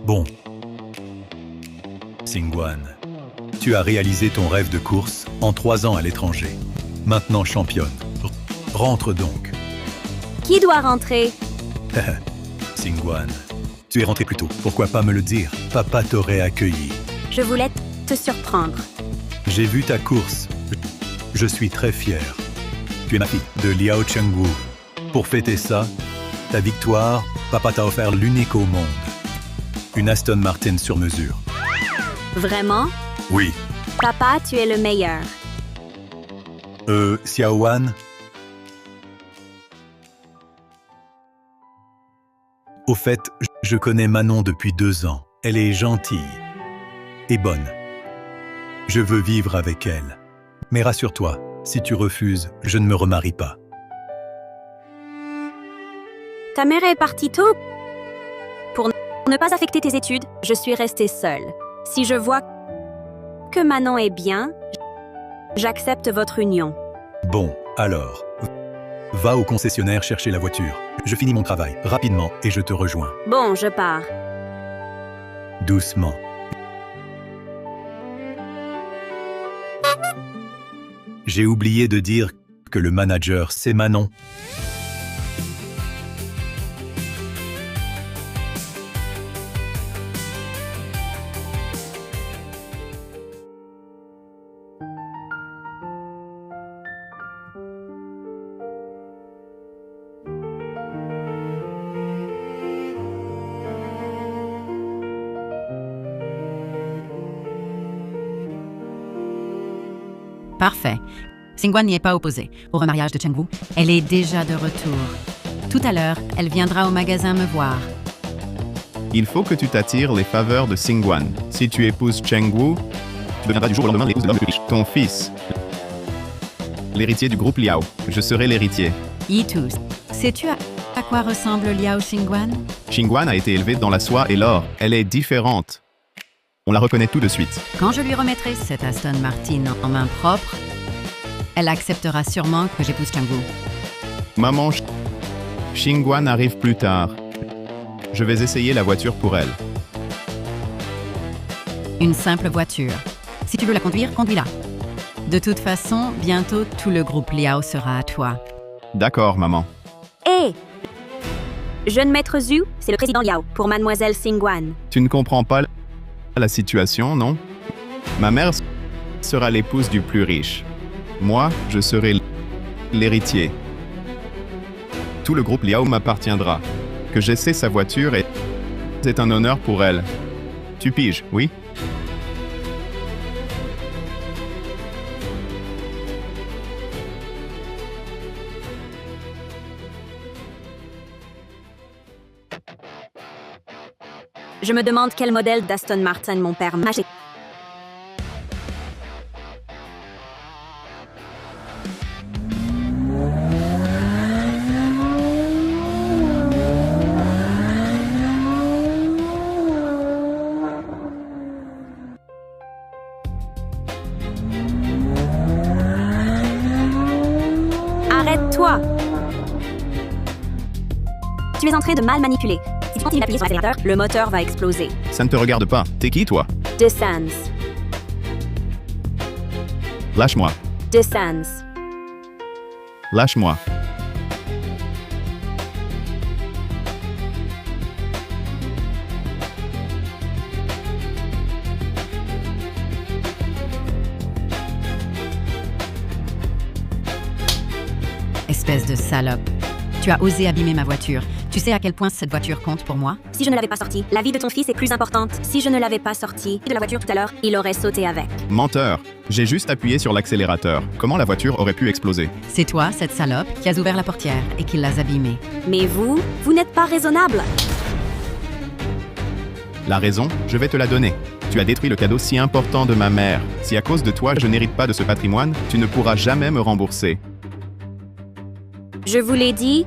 Bon. Xingguan, tu as réalisé ton rêve de course en 3 ans à l'étranger. Maintenant championne. Rentre donc. Qui doit rentrer? Xingguan, tu es rentré plus tôt. Pourquoi pas me le dire? Papa t'aurait accueilli. Je voulais te surprendre. J'ai vu ta course. Je suis très fier. Tu es ma fille de Liao Chengwu. Pour fêter ça, ta victoire, papa t'a offert l'unique au monde. Une Aston Martin sur mesure. Vraiment? Oui. Papa, tu es le meilleur. Xiaowan? Au fait, je connais Manon depuis 2 ans. Elle est gentille et bonne. Je veux vivre avec elle. Mais rassure-toi, si tu refuses, je ne me remarie pas. Ta mère est partie tôt? Pour ne pas affecter tes études, je suis restée seule. Si je vois que Manon est bien, j'accepte votre union. Bon, alors, va au concessionnaire chercher la voiture. Je finis mon travail rapidement et je te rejoins. Bon, je pars. Doucement. J'ai oublié de dire que le manager, c'est Manon. Parfait. Xingguan n'y est pas opposée au remariage de Chengwu. Elle est déjà de retour. Tout à l'heure, elle viendra au magasin me voir. Il faut que tu t'attires les faveurs de Xingguan. Si tu épouses Chengwu, tu deviendras du jour au lendemain l'épouse de l'homme le plus riche. Ton fils, l'héritier du groupe Liao. Je serai l'héritier. Yitu, sais-tu à quoi ressemble Liao Xingguan? Xingguan a été élevée dans la soie et l'or. Elle est différente. On la reconnaît tout de suite. Quand je lui remettrai cette Aston Martin en main propre, elle acceptera sûrement que j'épouse Chengwu. Maman, Xingguan arrive plus tard. Je vais essayer la voiture pour elle. Une simple voiture. Si tu veux la conduire, conduis-la. De toute façon, bientôt tout le groupe Liao sera à toi. D'accord, maman. Hé! Jeune maître Zhu, c'est le président Liao pour mademoiselle Xingguan. Tu ne comprends pas la situation, non? Ma mère sera l'épouse du plus riche. Moi, je serai l'héritier. Tout le groupe Liao m'appartiendra. Que j'essaie sa voiture c'est un honneur pour elle. Tu piges, oui? Je me demande quel modèle d'Aston Martin mon père m'a acheté. Arrête-toi! Tu es en train de mal manipuler. Si tu continues d'appuyer sur l'accélérateur, le moteur va exploser. Ça ne te regarde pas. T'es qui, toi? Descends. Lâche-moi. Descends. Lâche-moi. Espèce de salope. Tu as osé abîmer ma voiture. Tu sais à quel point cette voiture compte pour moi? Si je ne l'avais pas sortie, la vie de ton fils est plus importante. Si je ne l'avais pas sortie de la voiture tout à l'heure, il aurait sauté avec. Menteur. J'ai juste appuyé sur l'accélérateur. Comment la voiture aurait pu exploser? C'est toi, cette salope, qui as ouvert la portière et qui l'as abîmée. Mais vous n'êtes pas raisonnable. La raison, je vais te la donner. Tu as détruit le cadeau si important de ma mère. Si à cause de toi, je n'hérite pas de ce patrimoine, tu ne pourras jamais me rembourser. Je vous l'ai dit,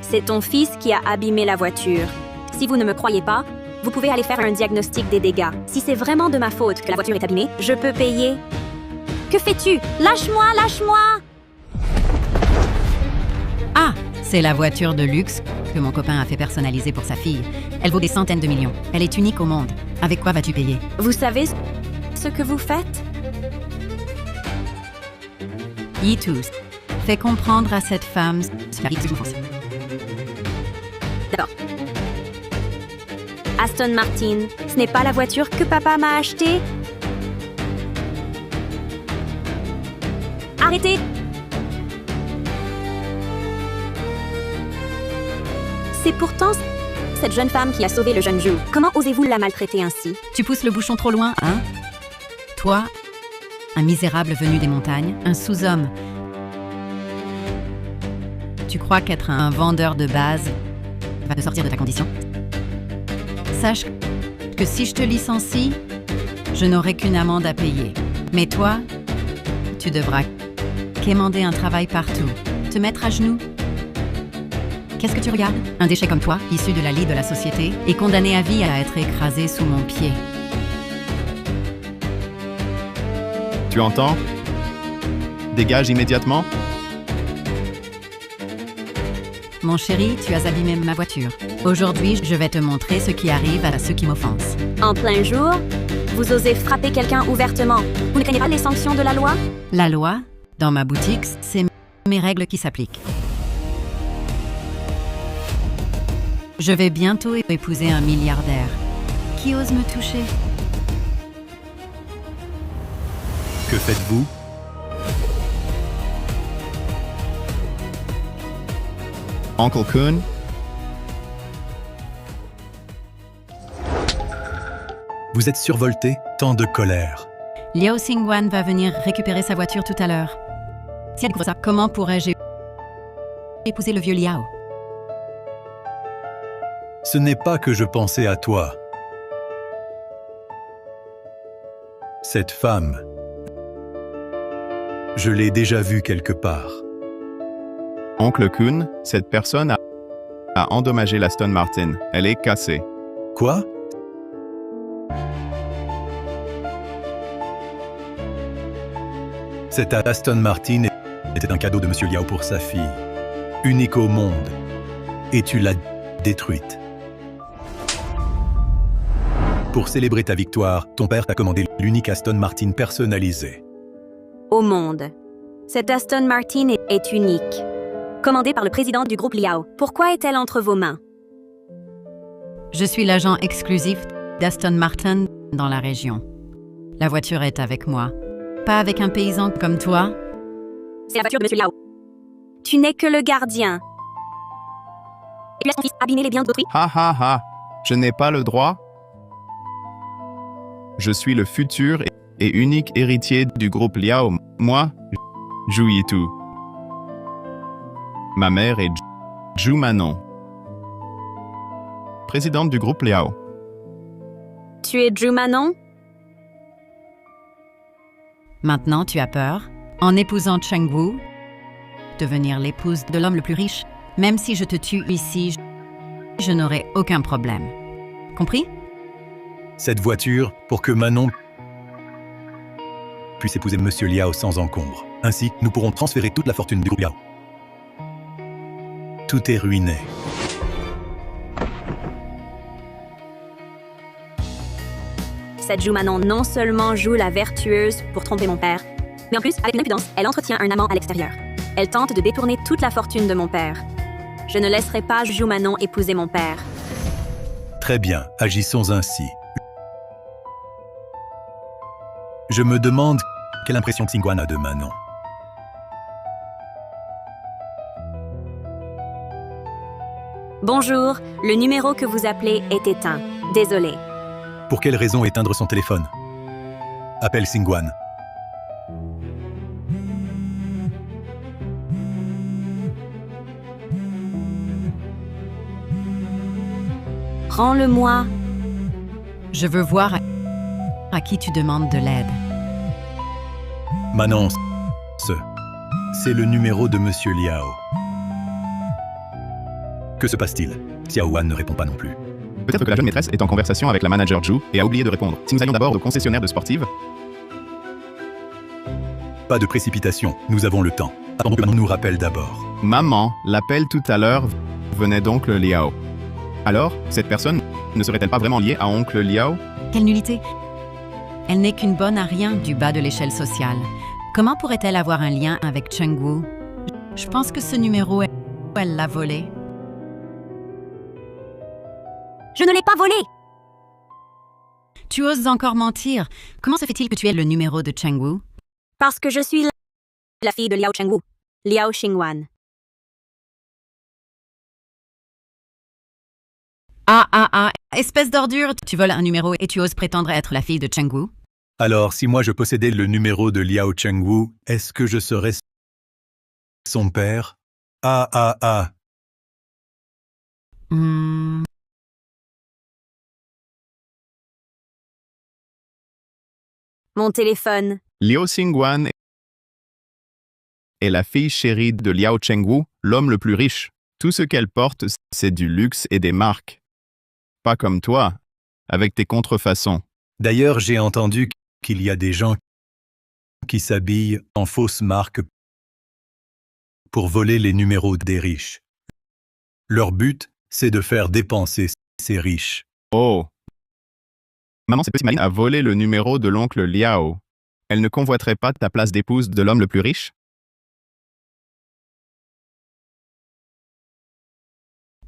c'est ton fils qui a abîmé la voiture. Si vous ne me croyez pas, vous pouvez aller faire un diagnostic des dégâts. Si c'est vraiment de ma faute que la voiture est abîmée, je peux payer. Que fais-tu? Lâche-moi, lâche-moi! Ah, C'est la voiture de luxe que mon copain a fait personnaliser pour sa fille. Elle vaut des centaines de millions. Elle est unique au monde. Avec quoi vas-tu payer? Vous savez ce que vous faites? Yitus, fais comprendre à cette femme ce qui arrive. D'accord. Aston Martin, ce n'est pas la voiture que papa m'a achetée? Arrêtez! C'est pourtant cette jeune femme qui a sauvé le jeune Ju. Comment osez-vous la maltraiter ainsi? Tu pousses le bouchon trop loin, hein? Toi, un misérable venu des montagnes, un sous-homme. Tu crois qu'être un vendeur de base va te sortir de ta condition? Sache que si je te licencie, je n'aurai qu'une amende à payer. Mais toi, tu devras quémander un travail partout, te mettre à genoux. Qu'est-ce que tu regardes? Un déchet comme toi, issu de la lie de la société, est condamné à vie à être écrasé sous mon pied. Tu entends? Dégage immédiatement. Mon chéri, tu as abîmé ma voiture. Aujourd'hui, je vais te montrer ce qui arrive à ceux qui m'offensent. En plein jour, vous osez frapper quelqu'un ouvertement. Vous ne craignez pas les sanctions de la loi? La loi, dans ma boutique, c'est mes règles qui s'appliquent. Je vais bientôt épouser un milliardaire. Qui ose me toucher? Que faites-vous? Uncle Kun, Vous êtes survolté, tant de colère. Liao Xingguan va venir récupérer sa voiture tout à l'heure. Si elle découvre ça, comment pourrais-je épouser le vieux Liao? Ce n'est pas que je pensais à toi. Cette femme, je l'ai déjà vue quelque part. Oncle Kun, cette personne a endommagé l'Aston Martin. Elle est cassée. Quoi? Cette Aston Martin était un cadeau de Monsieur Liao pour sa fille, unique au monde, et tu l'as détruite. Pour célébrer ta victoire, ton père t'a commandé l'unique Aston Martin personnalisé. Au monde. Cette Aston Martin est unique. Commandée par le président du groupe Liao. Pourquoi est-elle entre vos mains? Je suis l'agent exclusif d'Aston Martin dans la région. La voiture est avec moi. Pas avec un paysan comme toi. C'est la voiture de Monsieur Liao. Tu n'es que le gardien. Et puis laisse ton fils abîmer les biens d'autrui? Ha ha ha! Je n'ai pas le droit. Je suis le futur et unique héritier du groupe Liao. Moi, Ju Yitu. Ma mère est Ju Manon, présidente du groupe Liao. Tu es Ju Manon? Maintenant, tu as peur, en épousant Cheng Wu, devenir l'épouse de l'homme le plus riche. Même si je te tue ici, je n'aurai aucun problème. Compris? Cette voiture pour que Manon puisse épouser Monsieur Liao sans encombre. Ainsi, nous pourrons transférer toute la fortune du groupe Liao. Tout est ruiné. Cette Ju Manon non seulement joue la vertueuse pour tromper mon père, mais en plus, avec une impudence, elle entretient un amant à l'extérieur. Elle tente de détourner toute la fortune de mon père. Je ne laisserai pas Ju Manon épouser mon père. Très bien, agissons ainsi. Je me demande quelle impression Xingguan a de Manon. Bonjour, le numéro que vous appelez est éteint. Désolé. Pour quelle raison éteindre son téléphone? Appelle Xingguan. Rends-le-moi. Je veux voir à qui tu demandes de l'aide. Manon, c'est le numéro de Monsieur Liao. Que se passe-t-il? Xiao Wan ne répond pas non plus. Peut-être que la jeune maîtresse est en conversation avec la manager Ju et a oublié de répondre. Si nous allions d'abord au concessionnaire de sportive. Pas de précipitation, nous avons le temps. Attendons que Manon nous rappelle d'abord. Maman, l'appel tout à l'heure venait d'oncle Liao. Alors, cette personne ne serait-elle pas vraiment liée à oncle Liao? Quelle nullité! Elle n'est qu'une bonne à rien du bas de l'échelle sociale. Comment pourrait-elle avoir un lien avec Chengwu? Je pense que ce numéro, elle l'a volé. Je ne l'ai pas volé. Tu oses encore mentir. Comment se fait-il que tu aies le numéro de Chengwu? Parce que je suis la fille de Liao Chengwu, Liao Xingwan. Ah, espèce d'ordure! Tu voles un numéro et tu oses prétendre être la fille de Chengwu? Alors, si moi je possédais le numéro de Liao Chengwu, est-ce que je serais son père? Ah. Hmm. Mon téléphone. Liao Xingwan est la fille chérie de Liao Chengwu, l'homme le plus riche. Tout ce qu'elle porte, c'est du luxe et des marques. Pas comme toi, avec tes contrefaçons. D'ailleurs, j'ai entendu qu'il y a des gens qui s'habillent en fausses marques pour voler les numéros des riches. Leur but, c'est de faire dépenser ces riches. Oh! Maman, cette petite maline a volé le numéro de l'oncle Liao. Elle ne convoiterait pas ta place d'épouse de l'homme le plus riche?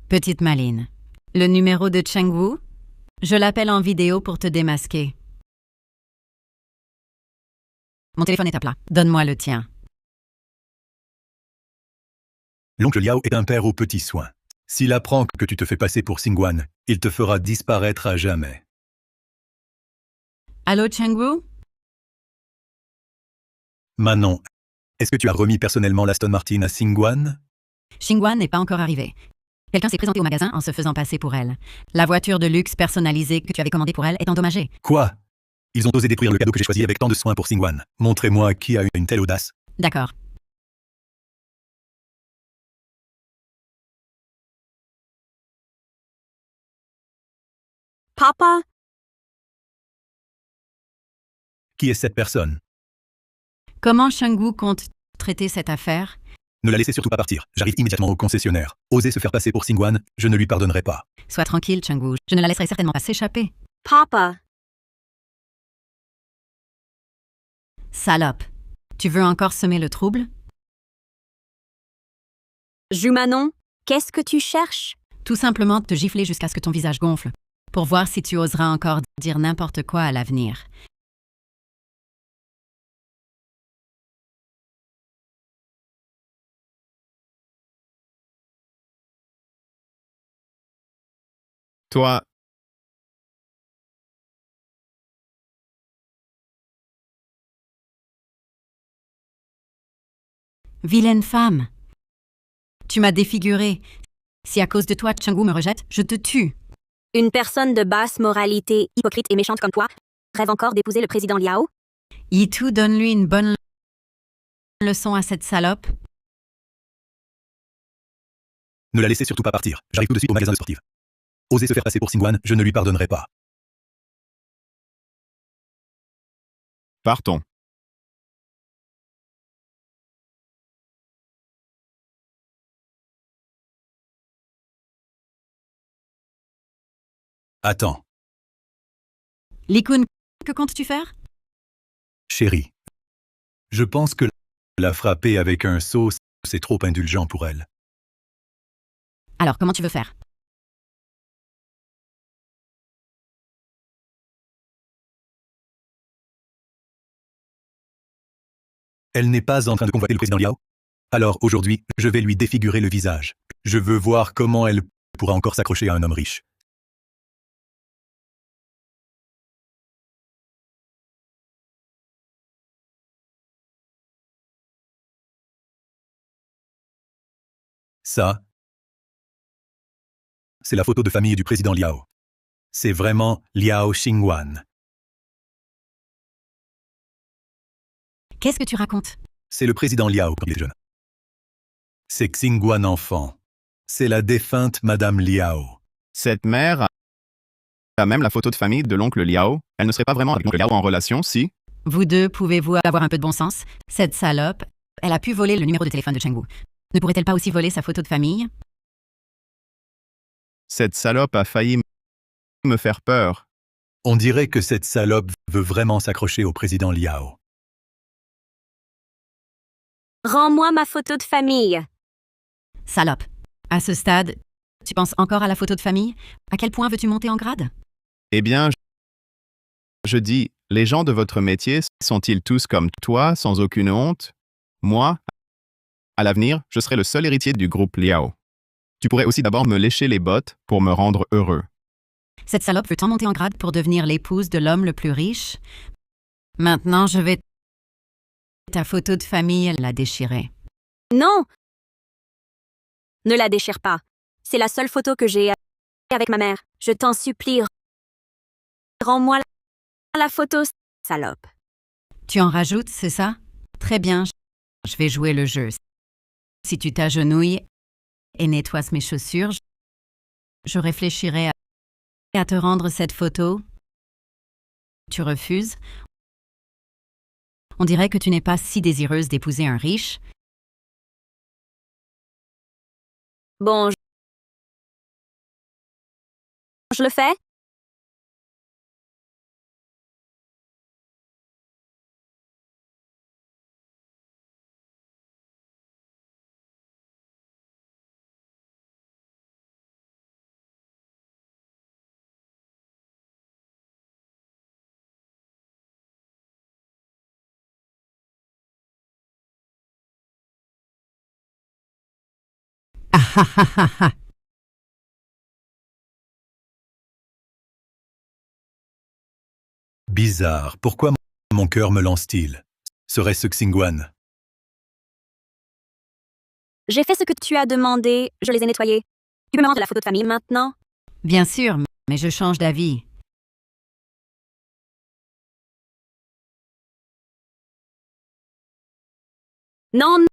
Petite maline. Le numéro de Chengwu? Je l'appelle en vidéo pour te démasquer. Mon téléphone est à plat. Donne-moi le tien. L'oncle Liao est un père aux petits soins. S'il apprend que tu te fais passer pour Xingwan, il te fera disparaître à jamais. Allô, Chengwu? Manon, est-ce que tu as remis personnellement l'Aston Martin à Xingwan? Xingwan n'est pas encore arrivé. Quelqu'un s'est présenté au magasin en se faisant passer pour elle. La voiture de luxe personnalisée que tu avais commandée pour elle est endommagée. Quoi? Ils ont osé détruire le cadeau que j'ai choisi avec tant de soin pour Xingwan. Montrez-moi qui a eu une telle audace. D'accord. Papa, Qui est cette personne? Comment Chengwu compte traiter cette affaire? Ne la laissez surtout pas partir. J'arrive immédiatement au concessionnaire. Oser se faire passer pour Xingwan, je ne lui pardonnerai pas. Sois tranquille, Chengwu. Je ne la laisserai certainement pas s'échapper. Papa. Salope. Tu veux encore semer le trouble? Jumanon, qu'est-ce que tu cherches? Tout simplement te gifler jusqu'à ce que ton visage gonfle, pour voir si tu oseras encore dire n'importe quoi à l'avenir. Toi, Vilaine femme. Tu m'as défigurée. Si à cause de toi Chengwu me rejette, je te tue. Une personne de basse moralité, hypocrite et méchante comme toi, rêve encore d'épouser le président Liao? Yitu, donne-lui une bonne leçon à cette salope. Ne la laissez surtout pas partir. J'arrive tout de suite au magasin de sportive. Oser se faire passer pour Xingwan, je ne lui pardonnerai pas. partons. Attends, Likun, que comptes-tu faire? chérie. Je pense que la frapper avec un seau, c'est trop indulgent pour elle. Alors, comment tu veux faire? Elle n'est pas en train de convoiter le président Liao. Alors aujourd'hui, je vais lui défigurer le visage. Je veux voir comment elle pourra encore s'accrocher à un homme riche. Ça, c'est la photo de famille du président Liao. C'est vraiment Liao Xingwan. Qu'est-ce que tu racontes? C'est le président Liao quand il est jeune. C'est Xingwan enfant. C'est la défunte Madame Liao. Cette mère a même la photo de famille de l'oncle Liao. Elle ne serait pas vraiment avec l'oncle Liao en relation si... Vous deux, pouvez-vous avoir un peu de bon sens? Cette salope, elle a pu voler le numéro de téléphone de Chengwu. Ne pourrait-elle pas aussi voler sa photo de famille? Cette salope a failli me faire peur. On dirait que cette salope veut vraiment s'accrocher au président Liao. Rends-moi ma photo de famille. Salope. À ce stade, tu penses encore à la photo de famille? À quel point veux-tu monter en grade? Eh bien, je dis, les gens de votre métier sont-ils tous comme toi, sans aucune honte? Moi, à l'avenir, je serai le seul héritier du groupe Liao. Tu pourrais aussi d'abord me lécher les bottes pour me rendre heureux. Cette salope veut tant monter en grade pour devenir l'épouse de l'homme le plus riche. Maintenant, je vais... Ta photo de famille, la déchirer. Non! Ne la déchire pas. C'est la seule photo que j'ai avec ma mère. Je t'en supplie. Rends-moi la photo, salope. Tu en rajoutes, c'est ça? Très bien, je vais jouer le jeu. Si tu t'agenouilles et nettoies mes chaussures, je réfléchirai à te rendre cette photo. Tu refuses? On dirait que tu n'es pas si désireuse d'épouser un riche. Bon, je le fais? Ah ah ah ah ah! Bizarre, pourquoi mon cœur me lance-t-il? Serait-ce Xingguan? J'ai fait ce que tu as demandé, je les ai nettoyés. Tu peux me rendre la photo de famille maintenant? Bien sûr, mais je change d'avis. Non,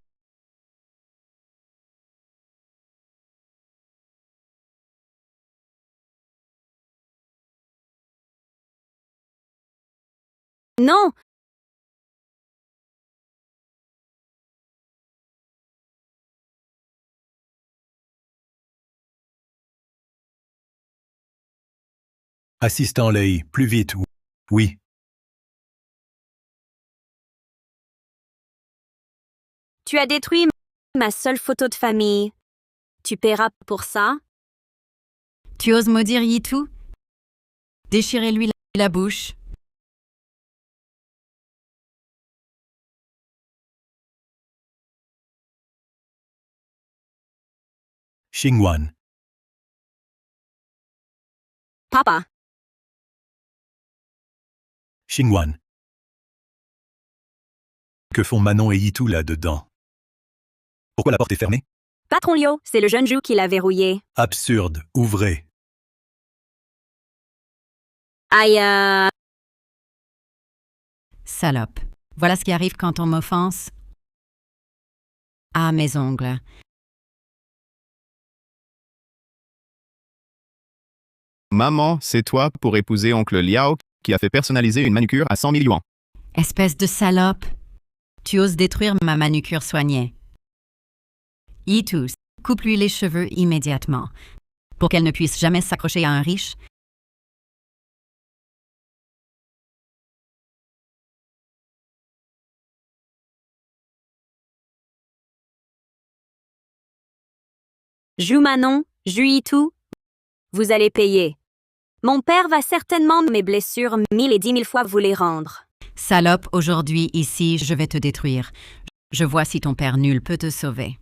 non! Assistant Lei, plus vite, oui. Tu as détruit ma seule photo de famille. Tu paieras pour ça? Tu oses maudire Yitu? Déchirez-lui la bouche. Xingguan, Papa, Xingguan. Que font Manon et Yitu là-dedans? Pourquoi la porte est fermée? patron Liu, c'est le jeune Zhu qui l'a verrouillé. Absurde, ouvrez. Aïe, Salope. Voilà ce qui arrive quand on m'offense. Ah, mes ongles. Maman, c'est toi pour épouser oncle Liao qui a fait personnaliser une manucure à 100 000 yuans. Espèce de salope. Tu oses détruire ma manucure soignée. Yitu, coupe-lui les cheveux immédiatement. Pour qu'elle ne puisse jamais s'accrocher à un riche. Zhu Manon, Zhu Yitu, vous allez payer. Mon père va certainement mes blessures 1000 et 10 000 fois vous les rendre. Salope, aujourd'hui, ici, je vais te détruire. Je vois si ton père nul peut te sauver.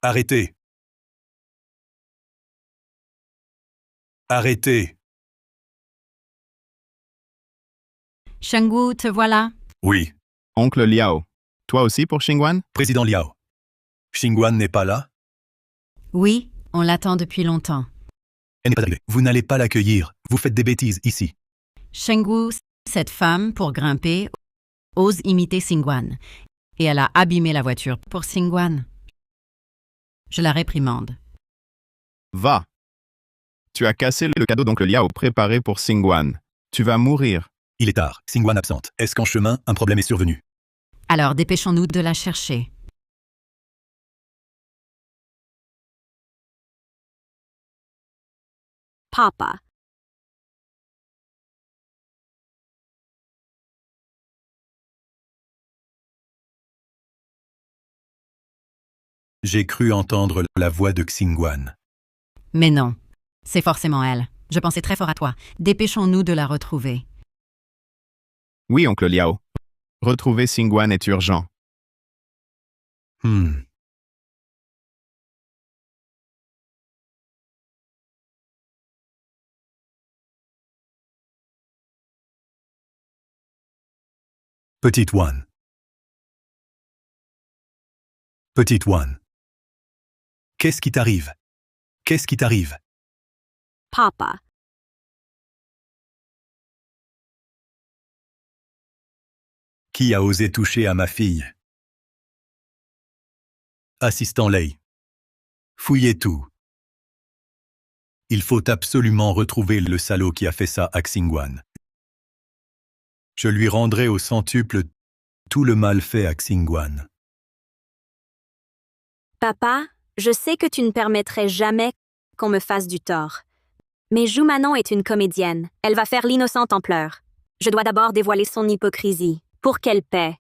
Arrêtez. Arrêtez. Shengwu, te voilà? Oui. Oncle Liao. Toi aussi pour Xingguan? Président Liao. Xingguan n'est pas là? Oui, on l'attend depuis longtemps. Elle n'est pas arrivée. Vous n'allez pas l'accueillir. Vous faites des bêtises ici. Chengwu, cette femme, pour grimper, ose imiter Xingguan. Et elle a abîmé la voiture pour Xingguan. Je la réprimande. Va. Tu as cassé le cadeau d'oncle Liao préparé pour Xingguan. Tu vas mourir. Il est tard. Xingguan absente. Est-ce qu'en chemin, un problème est survenu? Alors dépêchons-nous de la chercher. Papa. J'ai cru entendre la voix de Xingguan. Mais non, c'est forcément elle. Je pensais très fort à toi. Dépêchons-nous de la retrouver. Oui, oncle Liao. Retrouver Xingguan est urgent. Petite One. Petite One. Qu'est-ce qui t'arrive? Qu'est-ce qui t'arrive? Papa. Qui a osé toucher à ma fille? Assistant Lei. Fouillez tout. Il faut absolument retrouver le salaud qui a fait ça à Xingguan. Je lui rendrai au centuple tout le mal fait à Xingguan. Papa, je sais que tu ne permettrais jamais qu'on me fasse du tort. Mais Zhu Manon est une comédienne. Elle va faire l'innocente en pleurs. Je dois d'abord dévoiler son hypocrisie, pour qu'elle paie.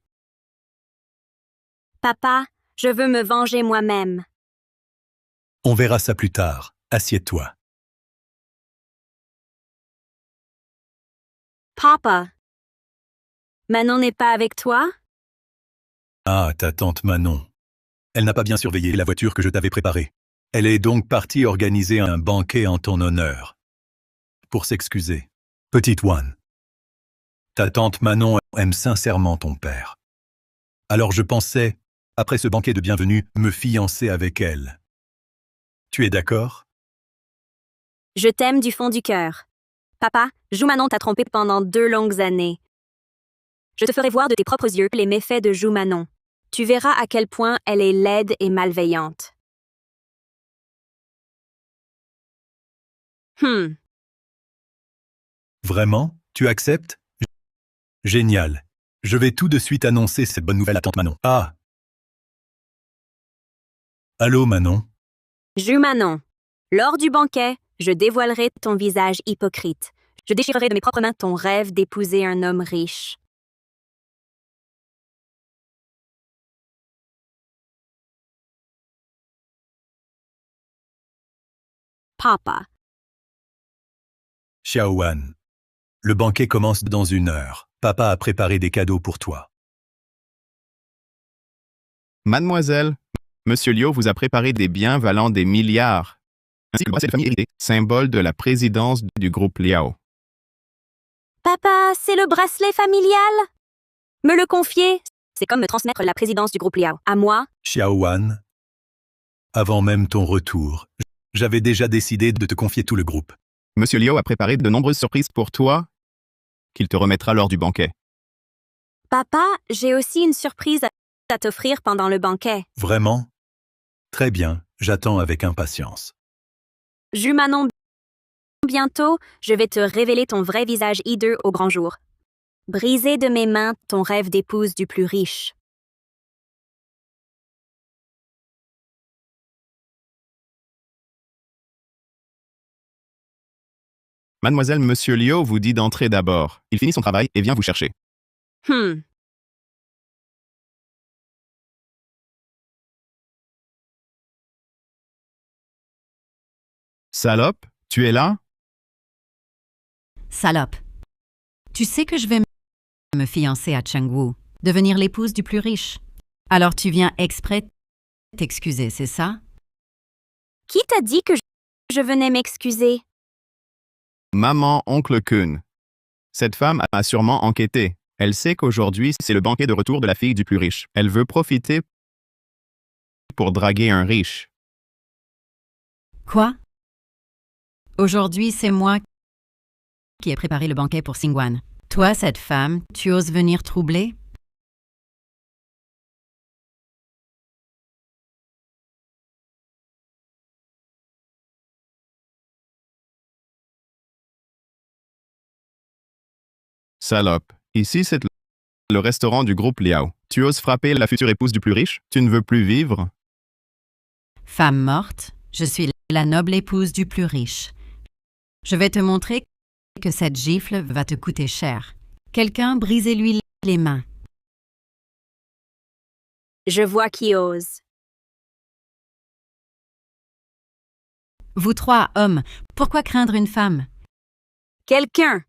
Papa, je veux me venger moi-même. On verra ça plus tard. Assieds-toi. Papa. Manon n'est pas avec toi? Ah, ta tante Manon. Elle n'a pas bien surveillé la voiture que je t'avais préparée. Elle est donc partie organiser un banquet en ton honneur. Pour s'excuser. Petite One. Ta tante Manon aime sincèrement ton père. Alors je pensais, après ce banquet de bienvenue, me fiancer avec elle. Tu es d'accord? Je t'aime du fond du cœur. Papa, Zhu Manon t'a trompé pendant 2 longues années. Je te ferai voir de tes propres yeux les méfaits de Zhu Manon. Tu verras à quel point elle est laide et malveillante. Vraiment? Tu acceptes? Génial. Je vais tout de suite annoncer cette bonne nouvelle à tante Manon. Ah! Allô, Manon? Zhu Manon, lors du banquet, je dévoilerai ton visage hypocrite. Je déchirerai de mes propres mains ton rêve d'épouser un homme riche. Papa. Xiaowan. Le banquet commence dans 1 heure. Papa a préparé des cadeaux pour toi. Mademoiselle, Monsieur Liu vous a préparé des biens valant des milliards, ainsi que le bracelet de famille hérité, symbole de la présidence du groupe Liao. Papa, c'est le bracelet familial? Me le confier, c'est comme me transmettre la présidence du groupe Liao. À moi? Xiaowan. Avant même ton retour, j'avais déjà décidé de te confier tout le groupe. Monsieur Liu a préparé de nombreuses surprises pour toi, qu'il te remettra lors du banquet. Papa, j'ai aussi une surprise à t'offrir pendant le banquet. Vraiment? Très bien, j'attends avec impatience. Zhu Manon, bientôt, je vais te révéler ton vrai visage hideux au grand jour. Briser de mes mains ton rêve d'épouse du plus riche. Mademoiselle Monsieur Liu vous dit d'entrer d'abord. Il finit son travail et vient vous chercher. Salope, tu es là? Salope. Tu sais que je vais me fiancer à Chengwu, devenir l'épouse du plus riche. Alors tu viens exprès t'excuser, c'est ça? Qui t'a dit que je venais m'excuser? Maman, oncle Kun. Cette femme a sûrement enquêté. Elle sait qu'aujourd'hui, c'est le banquet de retour de la fille du plus riche. Elle veut profiter pour draguer un riche. Quoi? Aujourd'hui, c'est moi qui ai préparé le banquet pour Singwan. Toi, cette femme, tu oses venir troubler? Salope. Ici, c'est le restaurant du groupe Liao. Tu oses frapper la future épouse du plus riche? Tu ne veux plus vivre? Femme morte, je suis la noble épouse du plus riche. Je vais te montrer que cette gifle va te coûter cher. Quelqu'un, brisez-lui les mains. Je vois qui ose. Vous trois, hommes, pourquoi craindre une femme? Quelqu'un!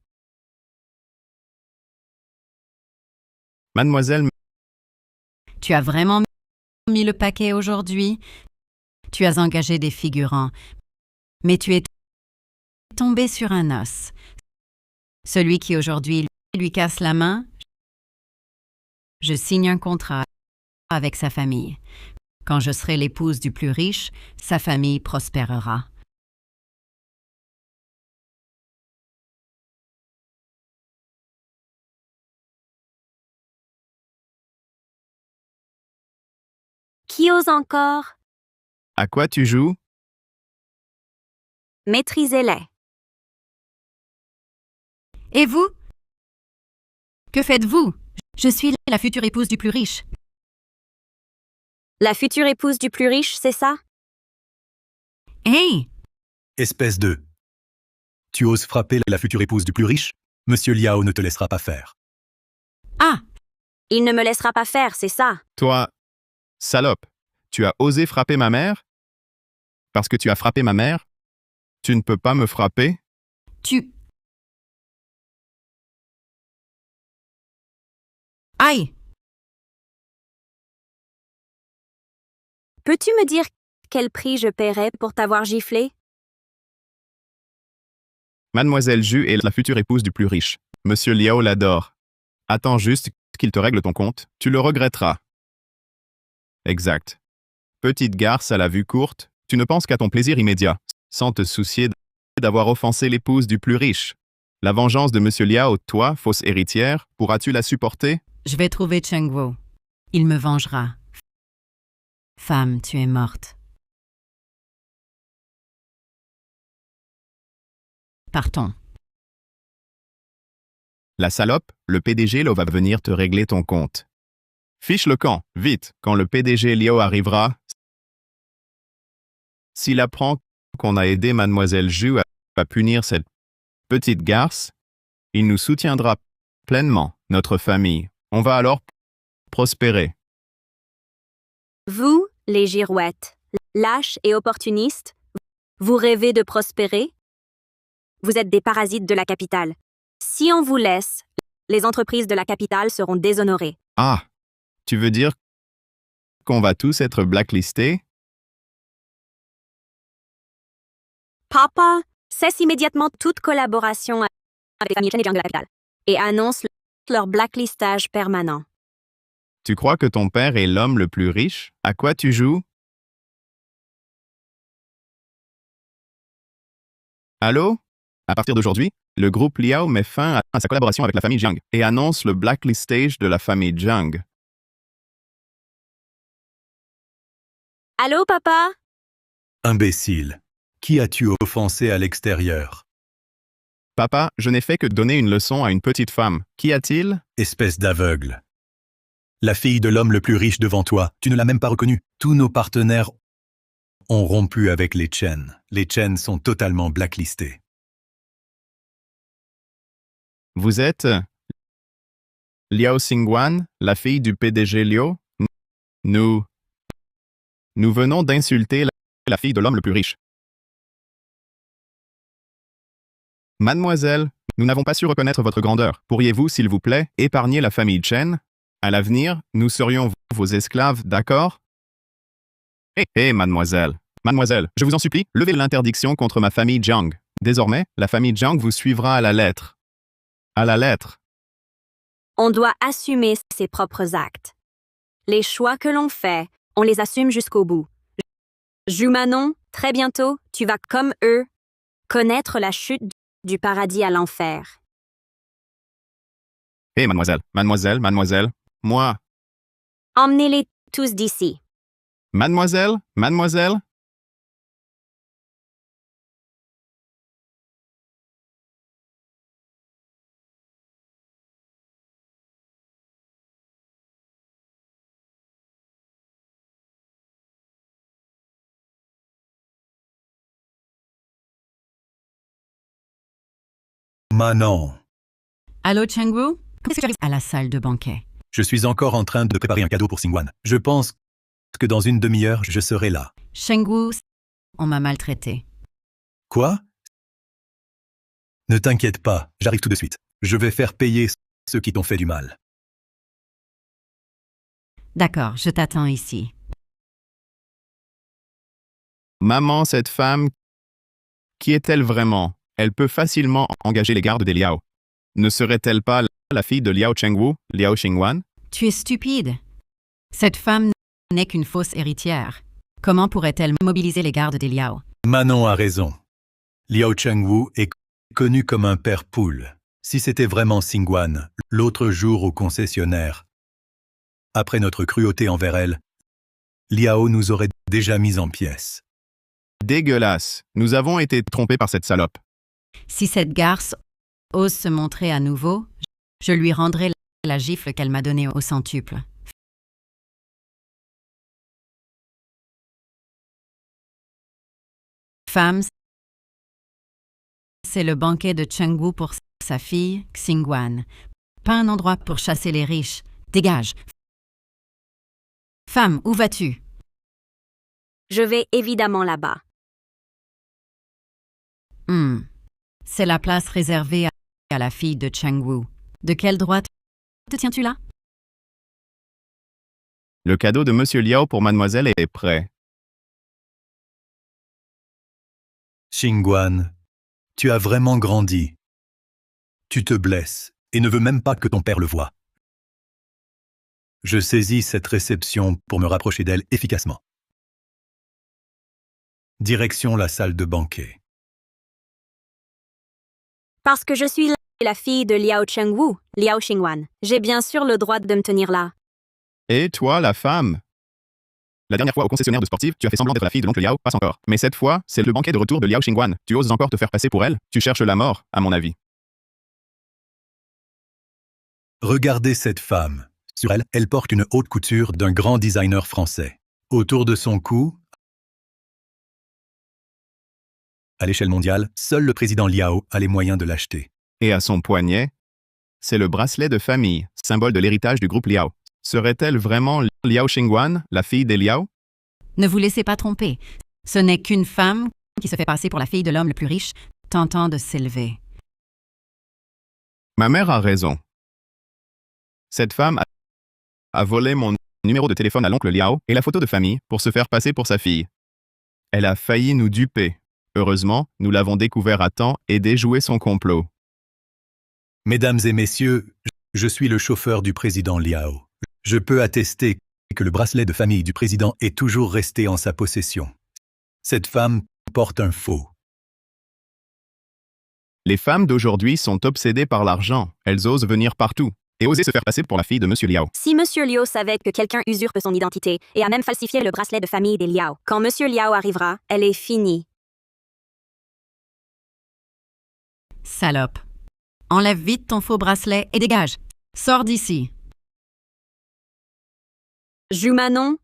Mademoiselle, Tu as vraiment mis le paquet aujourd'hui? Tu as engagé des figurants, mais tu es tombé sur un os. Celui qui aujourd'hui lui casse la main, je signe un contrat avec sa famille. Quand je serai l'épouse du plus riche, sa famille prospérera. Qui ose encore? à quoi tu joues? Maîtrisez-les. Et vous? Que faites-vous? Je suis la future épouse du plus riche. La future épouse du plus riche, c'est ça? Hey! Espèce de... Tu oses frapper la future épouse du plus riche? Monsieur Liao ne te laissera pas faire. Ah! Il ne me laissera pas faire, c'est ça. Toi, salope, tu as osé frapper ma mère? Parce que tu as frappé ma mère? Tu ne peux pas me frapper? Tu... Aïe! Peux-tu me dire quel prix je paierai pour t'avoir giflé? Mademoiselle Ju est la future épouse du plus riche. Monsieur Liao l'adore. Attends juste qu'il te règle ton compte, tu le regretteras. Exact. Petite garce à la vue courte, tu ne penses qu'à ton plaisir immédiat, sans te soucier d'avoir offensé l'épouse du plus riche. La vengeance de Monsieur Liao, toi, fausse héritière, pourras-tu la supporter? Je vais trouver Chengguo. Il me vengera. Femme, tu es morte. Partons. La salope, le PDG Liao va venir te régler ton compte. Fiche le camp, vite, quand le PDG Liao arrivera. S'il apprend qu'on a aidé Mademoiselle Ju à punir cette petite garce, il nous soutiendra pleinement, notre famille. On va alors prospérer. Vous, les girouettes, lâches et opportunistes, vous rêvez de prospérer? Vous êtes des parasites de la capitale. Si on vous laisse, les entreprises de la capitale seront déshonorées. Ah, tu veux dire qu'on va tous être blacklistés? Papa, cesse immédiatement toute collaboration avec les familles Chen et Jiang de la capitale et annonce leur blacklistage permanent. Tu crois que ton père est l'homme le plus riche? À quoi tu joues? Allô? À partir d'aujourd'hui, le groupe Liao met fin à sa collaboration avec la famille Jiang et annonce le blacklistage de la famille Jiang. Allô, papa? Imbécile. Qui as-tu offensé à l'extérieur? Papa, je n'ai fait que donner une leçon à une petite femme. Qu'y a-t-il? Espèce d'aveugle. La fille de l'homme le plus riche devant toi, tu ne l'as même pas reconnue. Tous nos partenaires ont rompu avec les Chen. Les Chen sont totalement blacklistés. Vous êtes Liao Xingwan, la fille du PDG Liao? Nous venons d'insulter la fille de l'homme le plus riche. Mademoiselle, nous n'avons pas su reconnaître votre grandeur. Pourriez-vous, s'il vous plaît, épargner la famille Chen? À l'avenir, nous serions vos esclaves, d'accord? Hé, mademoiselle. Mademoiselle, je vous en supplie, levez l'interdiction contre ma famille Jiang. Désormais, la famille Jiang vous suivra à la lettre. À la lettre. On doit assumer ses propres actes. Les choix que l'on fait, on les assume jusqu'au bout. Ju Manon, très bientôt, tu vas comme eux, Connaître la chute du paradis à l'enfer. Hé, mademoiselle, moi. Emmenez-les tous d'ici. Mademoiselle. Manon, Allô, Chengwu? Qu'est-ce que tu arrives à la salle de banquet? je suis encore en train de préparer un cadeau pour Xingwan. Je pense que dans une demi-heure, je serai là. Chengwu, on m'a maltraité. Quoi? Ne t'inquiète pas, j'arrive tout de suite. Je vais faire payer ceux qui t'ont fait du mal. D'accord, je t'attends ici. Maman, cette femme, qui est-elle vraiment? Elle peut facilement engager les gardes des Liao. Ne serait-elle pas la fille de Liao Chengwu, Liao Xingwan? Tu es stupide. Cette femme n'est qu'une fausse héritière. Comment pourrait-elle mobiliser les gardes des Liao? Manon a raison. Liao Chengwu est connu comme un père poule. Si c'était vraiment Xingwan, l'autre jour au concessionnaire, après notre cruauté envers elle, Liao nous aurait déjà mis en pièces. Dégueulasse. Nous avons été trompés par cette salope. Si cette garce ose se montrer à nouveau, je lui rendrai la gifle qu'elle m'a donnée au centuple. Femme, c'est le banquet de Chengwu pour sa fille, Xingwan. Pas un endroit pour chasser les riches. Dégage. Femme, où vas-tu? Je vais évidemment là-bas. C'est la place réservée à la fille de Chengwu. De quel droit te tiens-tu là? Le cadeau de Monsieur Liao pour mademoiselle est prêt. Xingwan, tu as vraiment grandi. Tu te blesses et ne veux même pas que ton père le voie. Je saisis cette réception pour me rapprocher d'elle efficacement. Direction la salle de banquet. Parce que je suis la fille de Liao Chengwu, Liao Xingwan. J'ai bien sûr le droit de me tenir là. Et toi, la femme? La dernière fois au concessionnaire de sportive, tu as fait semblant d'être la fille de l'oncle Liao, passe encore. Mais cette fois, c'est le banquet de retour de Liao Xingwan. Tu oses encore te faire passer pour elle? Tu cherches la mort, à mon avis. Regardez cette femme. Sur elle, elle porte une haute couture d'un grand designer français. Autour de son cou, à l'échelle mondiale, seul le président Liao a les moyens de l'acheter. Et à son poignet, c'est le bracelet de famille, symbole de l'héritage du groupe Liao. Serait-elle vraiment Liao Xingwan, la fille des Liao? Ne vous laissez pas tromper. Ce n'est qu'une femme qui se fait passer pour la fille de l'homme le plus riche, tentant de s'élever. Ma mère a raison. Cette femme a volé mon numéro de téléphone à l'oncle Liao et la photo de famille pour se faire passer pour sa fille. Elle a failli nous duper. Heureusement, nous l'avons découvert à temps et déjoué son complot. Mesdames et messieurs, je suis le chauffeur du président Liao. Je peux attester que le bracelet de famille du président est toujours resté en sa possession. Cette femme porte un faux. Les femmes d'aujourd'hui sont obsédées par l'argent. Elles osent venir partout et oser se faire passer pour la fille de Monsieur Liao. Si Monsieur Liao savait que quelqu'un usurpe son identité et a même falsifié le bracelet de famille des Liao, quand Monsieur Liao arrivera, elle est finie. Salope. Enlève vite ton faux bracelet et dégage. Sors d'ici. Jumanon,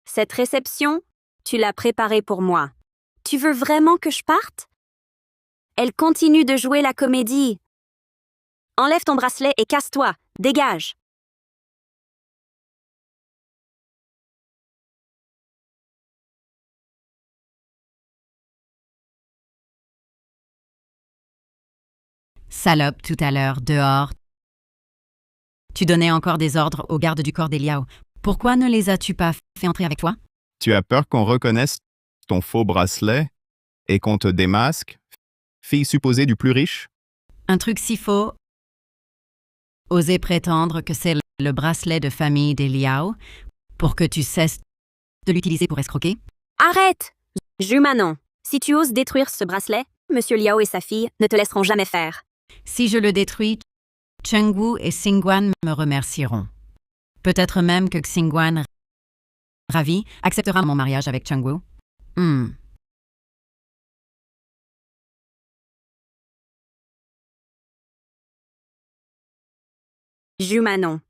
cette réception, tu l'as préparée pour moi. Tu veux vraiment que je parte? Elle continue de jouer la comédie. Enlève ton bracelet et casse-toi. Dégage. Salope, tout à l'heure, dehors. Tu donnais encore des ordres aux gardes du corps des Liao. Pourquoi ne les as-tu pas fait entrer avec toi? Tu as peur qu'on reconnaisse ton faux bracelet et qu'on te démasque, fille supposée du plus riche? Un truc si faux. Oser prétendre que c'est le bracelet de famille des Liao pour que tu cesses de l'utiliser pour escroquer? Arrête! Jumanon, si tu oses détruire ce bracelet, Monsieur Liao et sa fille ne te laisseront jamais faire. Si je le détruis, Chengwu et Xingguan me remercieront. Peut-être même que Xingguan, ravi, acceptera mon mariage avec Chengwu. Jumanon.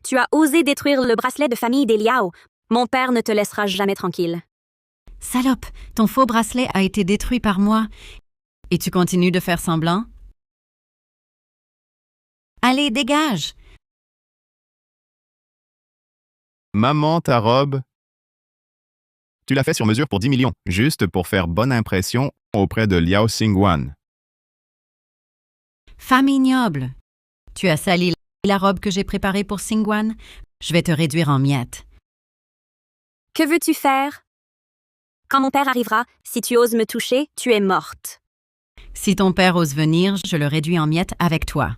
Tu as osé détruire le bracelet de famille des Liao. Mon père ne te laissera jamais tranquille. Salope, ton faux bracelet a été détruit par moi. Et tu continues de faire semblant? Allez, dégage! Maman, ta robe. Tu l'as fait sur mesure pour 10 millions, juste pour faire bonne impression auprès de Liao Xingguan. Femme ignoble! Tu as sali la robe que j'ai préparée pour Xingguan? Je vais te réduire en miettes. Que veux-tu faire? Quand mon père arrivera, si tu oses me toucher, tu es morte. Si ton père ose venir, je le réduis en miettes avec toi.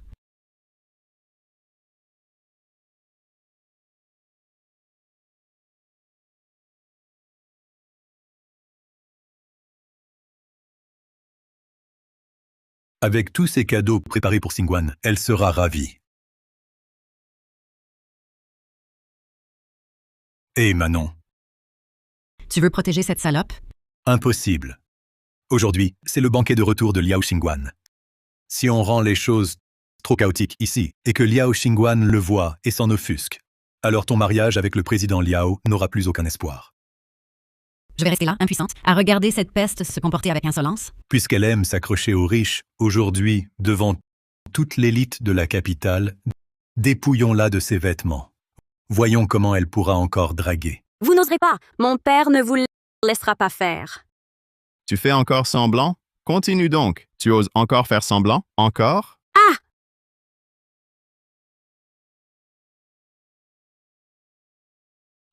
Avec tous ces cadeaux préparés pour Xingguan, elle sera ravie. Hé, Manon. Tu veux protéger cette salope? Impossible. Aujourd'hui, c'est le banquet de retour de Liao Xingguan. Si on rend les choses trop chaotiques ici, et que Liao Xingguan le voit et s'en offusque, alors ton mariage avec le président Liao n'aura plus aucun espoir. Je vais rester là, impuissante, à regarder cette peste se comporter avec insolence? Puisqu'elle aime s'accrocher aux riches, aujourd'hui, devant toute l'élite de la capitale, dépouillons-la de ses vêtements. Voyons comment elle pourra encore draguer. Vous n'oserez pas. Mon père ne vous laissera pas faire. Tu fais encore semblant? Continue donc. Tu oses encore faire semblant? Encore? Ah!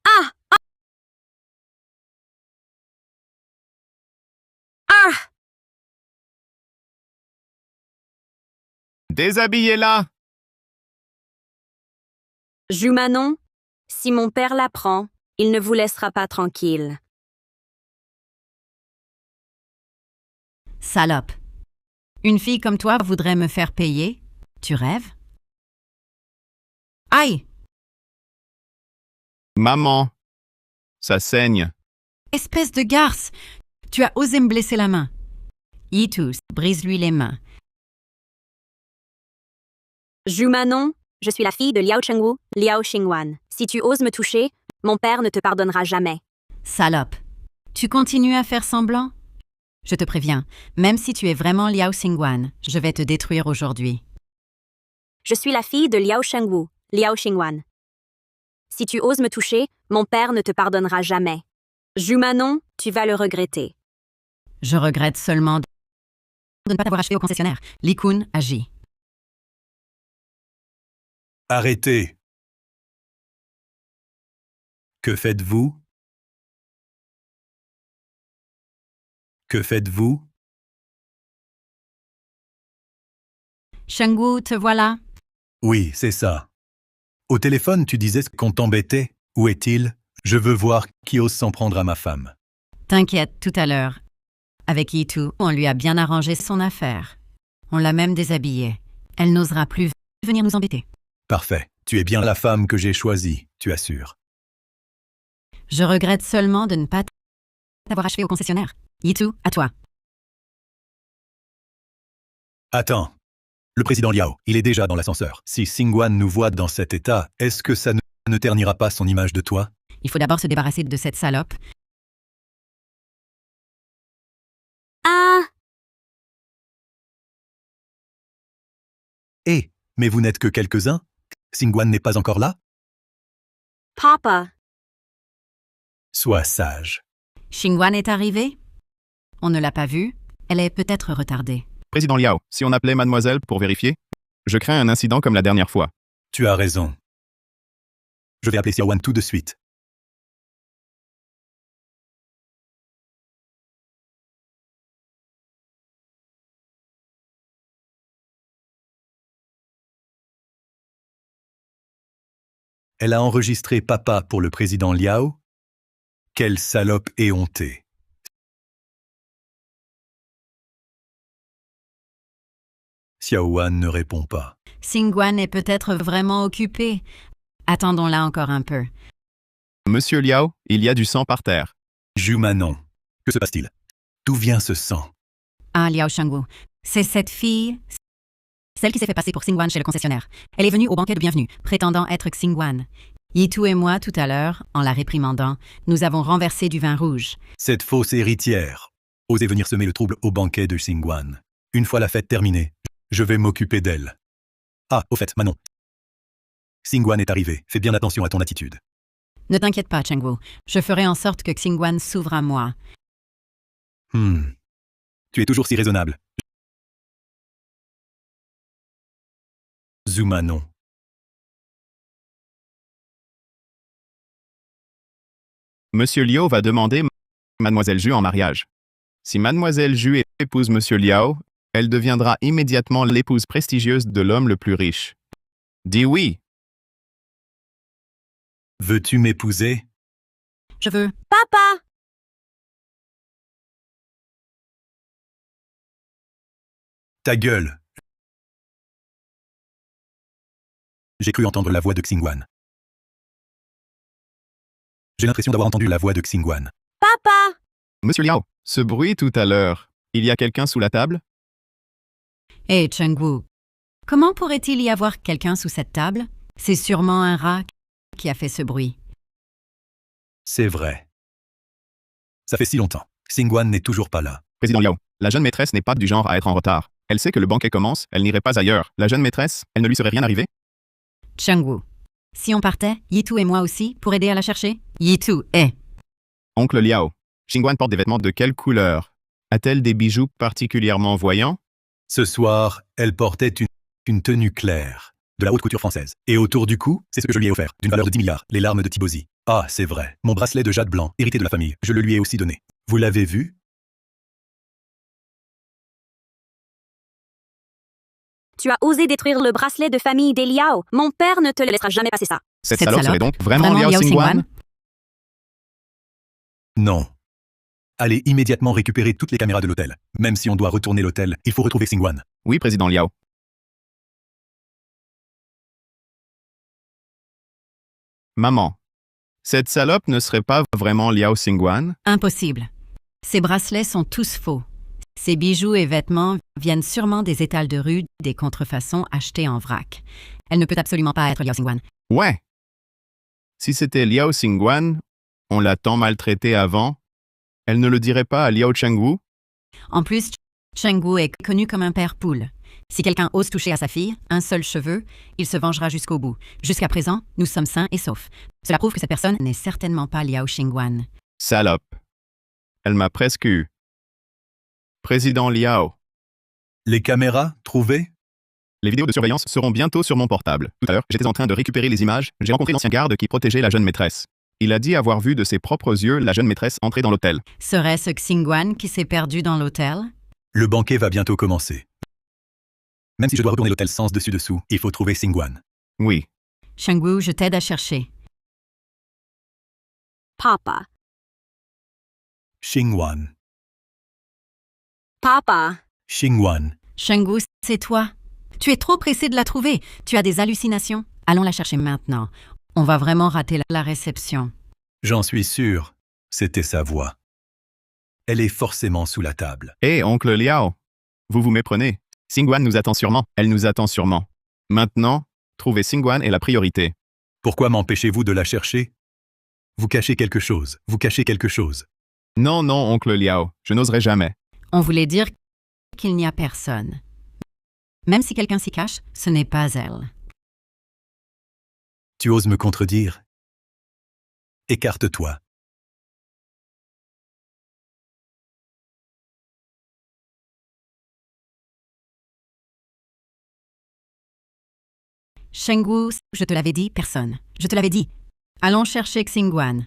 Ah! Ah! Déshabillez-la! Jumanon, si mon père l'apprend, il ne vous laissera pas tranquille. Salope. Une fille comme toi voudrait me faire payer? Tu rêves? Aïe! Maman, ça saigne. Espèce de garce! Tu as osé me blesser la main. Yitu, brise-lui les mains. Jumanon, je suis la fille de Liao Chengwu, Liao Xingguan. Si tu oses me toucher, mon père ne te pardonnera jamais. Salope. Tu continues à faire semblant? Je te préviens, même si tu es vraiment Liao Xingguan, je vais te détruire aujourd'hui. Je suis la fille de Liao Chengwu, Liao Xingguan. Si tu oses me toucher, mon père ne te pardonnera jamais. Jumanon, tu vas le regretter. Je regrette seulement de ne pas t'avoir acheté au concessionnaire. Li Kun agit. Arrêtez. Que faites-vous? Que faites-vous? Chengwu, te voilà? Oui, c'est ça. Au téléphone, tu disais qu'on t'embêtait. Où est-il? Je veux voir qui ose s'en prendre à ma femme. T'inquiète, tout à l'heure. Avec Yitu, on lui a bien arrangé son affaire. On l'a même déshabillée. Elle n'osera plus venir nous embêter. Parfait. Tu es bien la femme que j'ai choisie, tu assures. Je regrette seulement de ne pas t'avoir achevé au concessionnaire. Yitu, à toi. Attends. Le président Liao, il est déjà dans l'ascenseur. Si Xingguan nous voit dans cet état, est-ce que ça ne ternira pas son image de toi? Il faut d'abord se débarrasser de cette salope. Ah! Eh, mais vous n'êtes que quelques-uns? Xingguan n'est pas encore là? Papa! Sois sage. Xingguan est arrivée? On ne l'a pas vue. Elle est peut-être retardée. Président Liao, si on appelait mademoiselle pour vérifier, je crains un incident comme la dernière fois. Tu as raison. Je vais appeler Xiaowan tout de suite. Elle a enregistré papa pour le président Liao? Quelle salope éhontée. Xiao Wan ne répond pas. Xingguan est peut-être vraiment occupé. Attendons-la encore un peu. Monsieur Liao, il y a du sang par terre. Zhu Manon. Que se passe-t-il? D'où vient ce sang? Ah, Liao Chengwu, c'est cette fille, celle qui s'est fait passer pour Xingguan chez le concessionnaire. Elle est venue au banquet de bienvenue, prétendant être Xingguan. Yitu et moi, tout à l'heure, en la réprimandant, nous avons renversé du vin rouge. Cette fausse héritière osait venir semer le trouble au banquet de Xingguan. Une fois la fête terminée, je vais m'occuper d'elle. Ah, au fait, Manon. Xingguan est arrivé. Fais bien attention à ton attitude. Ne t'inquiète pas, Chengwu. Je ferai en sorte que Xingguan s'ouvre à moi. Tu es toujours si raisonnable. Zhu Manon. Monsieur Liao va demander Mademoiselle Ju en mariage. Si Mademoiselle Ju épouse Monsieur Liao, elle deviendra immédiatement l'épouse prestigieuse de l'homme le plus riche. Dis oui. Veux-tu m'épouser? Je veux. Papa! Ta gueule! J'ai cru entendre la voix de Xingguan. J'ai l'impression d'avoir entendu la voix de Xingguan. Papa! Monsieur Liao, ce bruit tout à l'heure, il y a quelqu'un sous la table? Hé, Chengwu, comment pourrait-il y avoir quelqu'un sous cette table? C'est sûrement un rat qui a fait ce bruit. C'est vrai. Ça fait si longtemps. Xingguan n'est toujours pas là. Président Liao, la jeune maîtresse n'est pas du genre à être en retard. Elle sait que le banquet commence, elle n'irait pas ailleurs. La jeune maîtresse, elle ne lui serait rien arrivé? Chengwu, si on partait, Yitu et moi aussi, pour aider à la chercher? Yitu est. Oncle Liao, Xingguan porte des vêtements de quelle couleur? A-t-elle des bijoux particulièrement voyants? Ce soir, elle portait une tenue claire, de la haute couture française. Et autour du cou, c'est ce que je lui ai offert, d'une valeur de 10 milliards, les larmes de Tibosi. Ah, c'est vrai, mon bracelet de jade blanc, hérité de la famille, je le lui ai aussi donné. Vous l'avez vu? Tu as osé détruire le bracelet de famille des Liao. Mon père ne te le laissera jamais passer ça. Cette salope serait donc vraiment Liao Xingguan? Non. Allez immédiatement récupérer toutes les caméras de l'hôtel. Même si on doit retourner l'hôtel, il faut retrouver Xingguan. Oui, président Liao. Maman, cette salope ne serait pas vraiment Liao Xingguan? Impossible. Ces bracelets sont tous faux. Ces bijoux et vêtements viennent sûrement des étals de rue, des contrefaçons achetées en vrac. Elle ne peut absolument pas être Liao Xingguan. Ouais. Si c'était Liao Xingguan, on l'a tant maltraitée avant, elle ne le dirait pas à Liao Chengwu? En plus, Chengwu est connu comme un père poule. Si quelqu'un ose toucher à sa fille, un seul cheveu, il se vengera jusqu'au bout. Jusqu'à présent, nous sommes sains et saufs. Cela prouve que cette personne n'est certainement pas Liao Xingguan. Salope. Elle m'a presque eu. Président Liao. Les caméras, trouvées? Les vidéos de surveillance seront bientôt sur mon portable. Tout à l'heure, j'étais en train de récupérer les images. J'ai rencontré l'ancien garde qui protégeait la jeune maîtresse. Il a dit avoir vu de ses propres yeux la jeune maîtresse entrer dans l'hôtel. Serait-ce Xingguan qui s'est perdu dans l'hôtel? Le banquet va bientôt commencer. Même si je dois retourner l'hôtel sens dessus-dessous, il faut trouver Xingguan. Oui. Chengwu, je t'aide à chercher. Papa. Xingguan. Papa. Xingguan. Chengwu, c'est toi. Tu es trop pressé de la trouver. Tu as des hallucinations. Allons la chercher maintenant. On va vraiment rater la réception. J'en suis sûr, c'était sa voix. Elle est forcément sous la table. Hé, oncle Liao. Vous vous méprenez. Xingguan nous attend sûrement. Elle nous attend sûrement. Maintenant, trouver Xingguan est la priorité. Pourquoi m'empêchez-vous de la chercher? Vous cachez quelque chose. Vous cachez quelque chose. Non, non, oncle Liao. Je n'oserais jamais. On voulait dire qu'il n'y a personne. Même si quelqu'un s'y cache, ce n'est pas elle. Tu oses me contredire? Écarte-toi. Chengwu, je te l'avais dit, personne. Je te l'avais dit. Allons chercher Xingguan.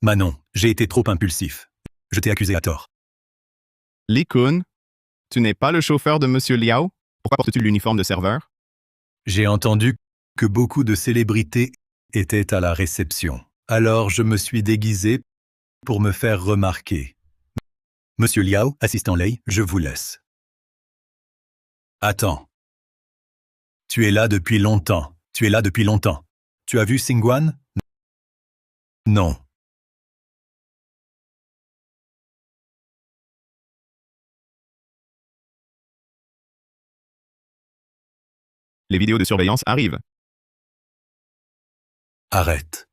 Manon, j'ai été trop impulsif. Je t'ai accusé à tort. Li Kun, tu n'es pas le chauffeur de Monsieur Liao? Pourquoi portes-tu l'uniforme de serveur? J'ai entendu que beaucoup de célébrités étaient à la réception. Alors je me suis déguisé pour me faire remarquer. Monsieur Liao, assistant Lei, je vous laisse. Attends. Tu es là depuis longtemps. Tu es là depuis longtemps. Tu as vu Xingguan? Non. Les vidéos de surveillance arrivent. Arrête.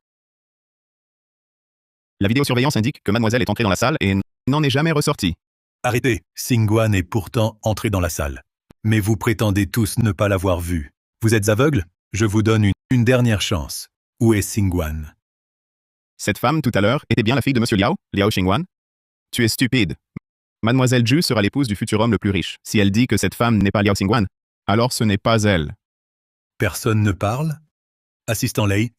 La vidéosurveillance indique que mademoiselle est entrée dans la salle et n'en est jamais ressortie. Arrêtez. Xingguan est pourtant entré dans la salle. Mais vous prétendez tous ne pas l'avoir vue. Vous êtes aveugles? Je vous donne une dernière chance. Où est Xingguan? Cette femme, tout à l'heure, était bien la fille de Monsieur Liao, Liao Xingguan? Tu es stupide. Mademoiselle Zhu sera l'épouse du futur homme le plus riche. Si elle dit que cette femme n'est pas Liao Xingguan, alors ce n'est pas elle. Personne ne parle? Assistant Lei,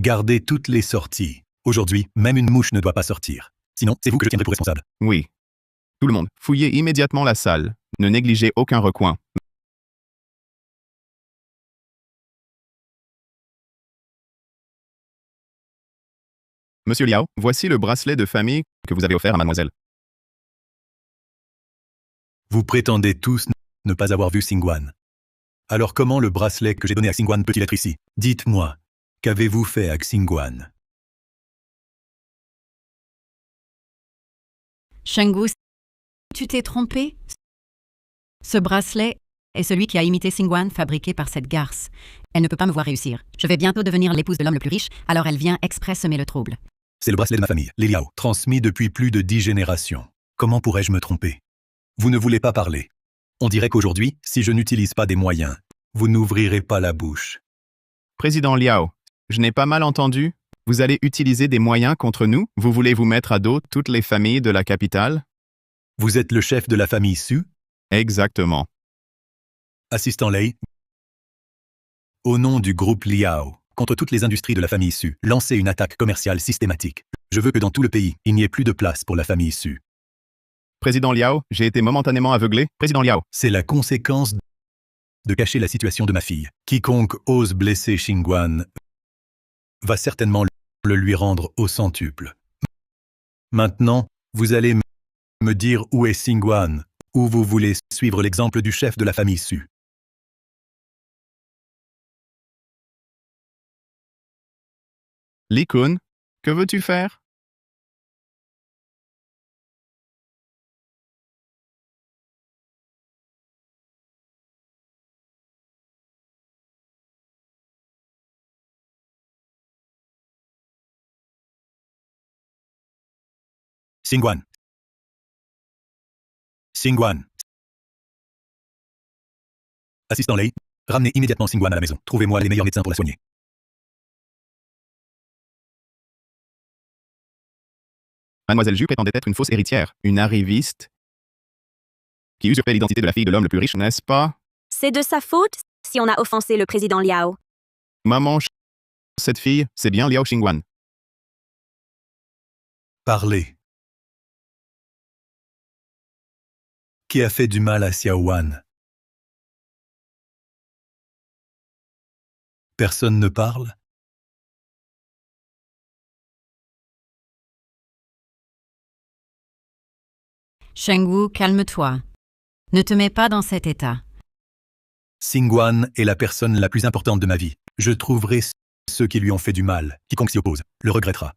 gardez toutes les sorties. Aujourd'hui, même une mouche ne doit pas sortir. Sinon, c'est vous que je tiendrai pour responsable. Oui. Tout le monde, fouillez immédiatement la salle. Ne négligez aucun recoin. Monsieur Liao, voici le bracelet de famille que vous avez offert à mademoiselle. Vous prétendez tous ne pas avoir vu Xingguan. Alors comment le bracelet que j'ai donné à Xingguan peut-il être ici? Dites-moi, qu'avez-vous fait à Xingguan? Chenggu, tu t'es trompé? Ce bracelet est celui qui a imité Xingguan fabriqué par cette garce. Elle ne peut pas me voir réussir. Je vais bientôt devenir l'épouse de l'homme le plus riche, alors elle vient exprès semer le trouble. C'est le bracelet de ma famille, les Liao, transmis depuis plus de 10 générations. Comment pourrais-je me tromper? Vous ne voulez pas parler. On dirait qu'aujourd'hui, si je n'utilise pas des moyens, vous n'ouvrirez pas la bouche. Président Liao, je n'ai pas mal entendu. Vous allez utiliser des moyens contre nous? Vous voulez vous mettre à dos toutes les familles de la capitale? Vous êtes le chef de la famille Su? Exactement. Assistant Lei, au nom du groupe Liao, contre toutes les industries de la famille Su, lancez une attaque commerciale systématique. Je veux que dans tout le pays, il n'y ait plus de place pour la famille Su. Président Liao, j'ai été momentanément aveuglé. Président Liao. C'est la conséquence de cacher la situation de ma fille. Quiconque ose blesser Xingguan va certainement le lui rendre au centuple. Maintenant, vous allez me dire où est Xingguan, ou vous voulez suivre l'exemple du chef de la famille Su. Li Kun, que veux-tu faire? Xingguan. Xingguan. Assistant Lei, ramenez immédiatement Xingguan à la maison. Trouvez-moi les meilleurs médecins pour la soigner. Mademoiselle Zhu prétendait être une fausse héritière, une arriviste qui usurpait l'identité de la fille de l'homme le plus riche, n'est-ce pas? C'est de sa faute si on a offensé le président Liao. Maman, cette fille, c'est bien Liao Xingguan. Parlez. Qui a fait du mal à Xiao Wan? Personne ne parle? Chenggu, calme-toi. Ne te mets pas dans cet état. Xingguan est la personne la plus importante de ma vie. Je trouverai ceux qui lui ont fait du mal. Quiconque s'y oppose le regrettera.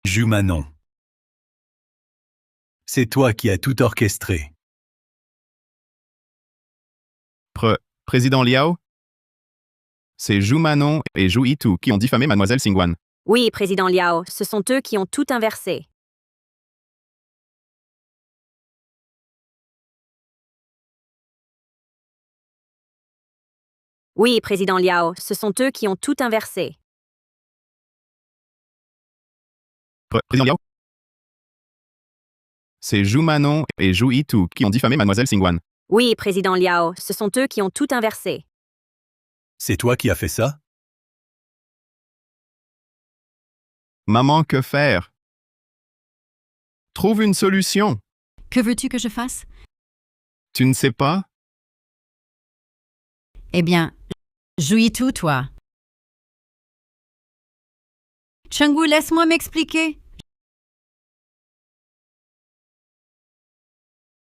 Jumanon. C'est toi qui as tout orchestré. Président Liao? C'est Zhu Manon et Zhu Yitu qui ont diffamé mademoiselle Xingguan. Oui, président Liao, ce sont eux qui ont tout inversé. Oui, président Liao, ce sont eux qui ont tout inversé. Président Liao? C'est Zhu Manon et Zhu Yitu qui ont diffamé mademoiselle Xingguan. Oui, président Liao, ce sont eux qui ont tout inversé. C'est toi qui as fait ça? Maman, que faire? Trouve une solution. Que veux-tu que je fasse? Tu ne sais pas? Eh bien, jouis tout, toi. Chenggu, laisse-moi m'expliquer.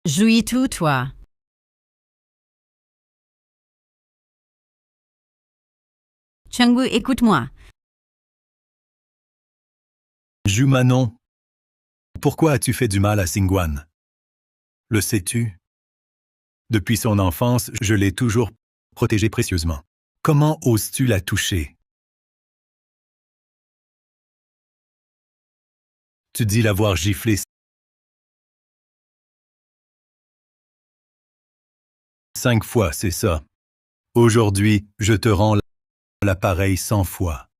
Jouis tout, toi. Chenggu, écoute-moi. Zhu Manon, pourquoi as-tu fait du mal à Xingguan? Le sais-tu? Depuis son enfance, je l'ai toujours protégée précieusement. Comment oses-tu la toucher? Tu dis l'avoir giflée 5 fois, c'est ça. Aujourd'hui, je te rends l'appareil 100 fois.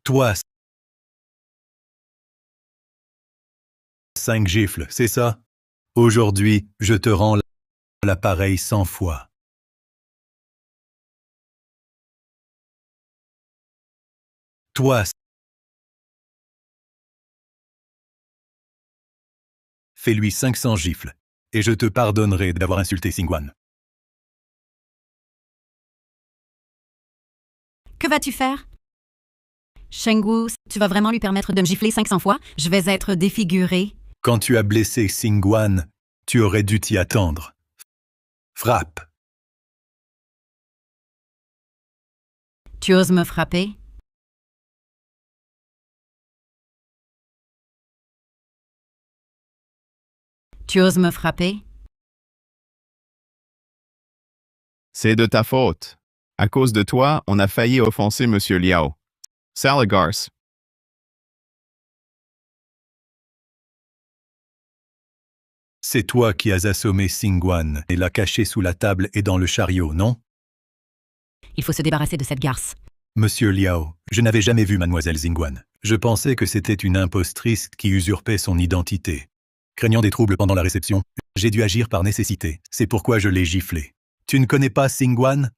Toi, 5 gifles, c'est ça? Aujourd'hui, je te rends l'appareil 100 fois. Toi, fais-lui 500 gifles, et je te pardonnerai d'avoir insulté Xingguan. Que vas-tu faire? Chenggu, tu vas vraiment lui permettre de me gifler 500 fois? Je vais être défigurée. Quand tu as blessé Xingguan, tu aurais dû t'y attendre. Frappe. Tu oses me frapper? Tu oses me frapper? C'est de ta faute. À cause de toi, on a failli offenser Monsieur Liao. Salagars. C'est toi qui as assommé Xingguan et l'as caché sous la table et dans le chariot, non? Il faut se débarrasser de cette garce. Monsieur Liao, je n'avais jamais vu Mademoiselle Xingguan. Je pensais que c'était une impostrice qui usurpait son identité. Craignant des troubles pendant la réception, j'ai dû agir par nécessité. C'est pourquoi je l'ai giflée. Tu ne connais pas Xingguan?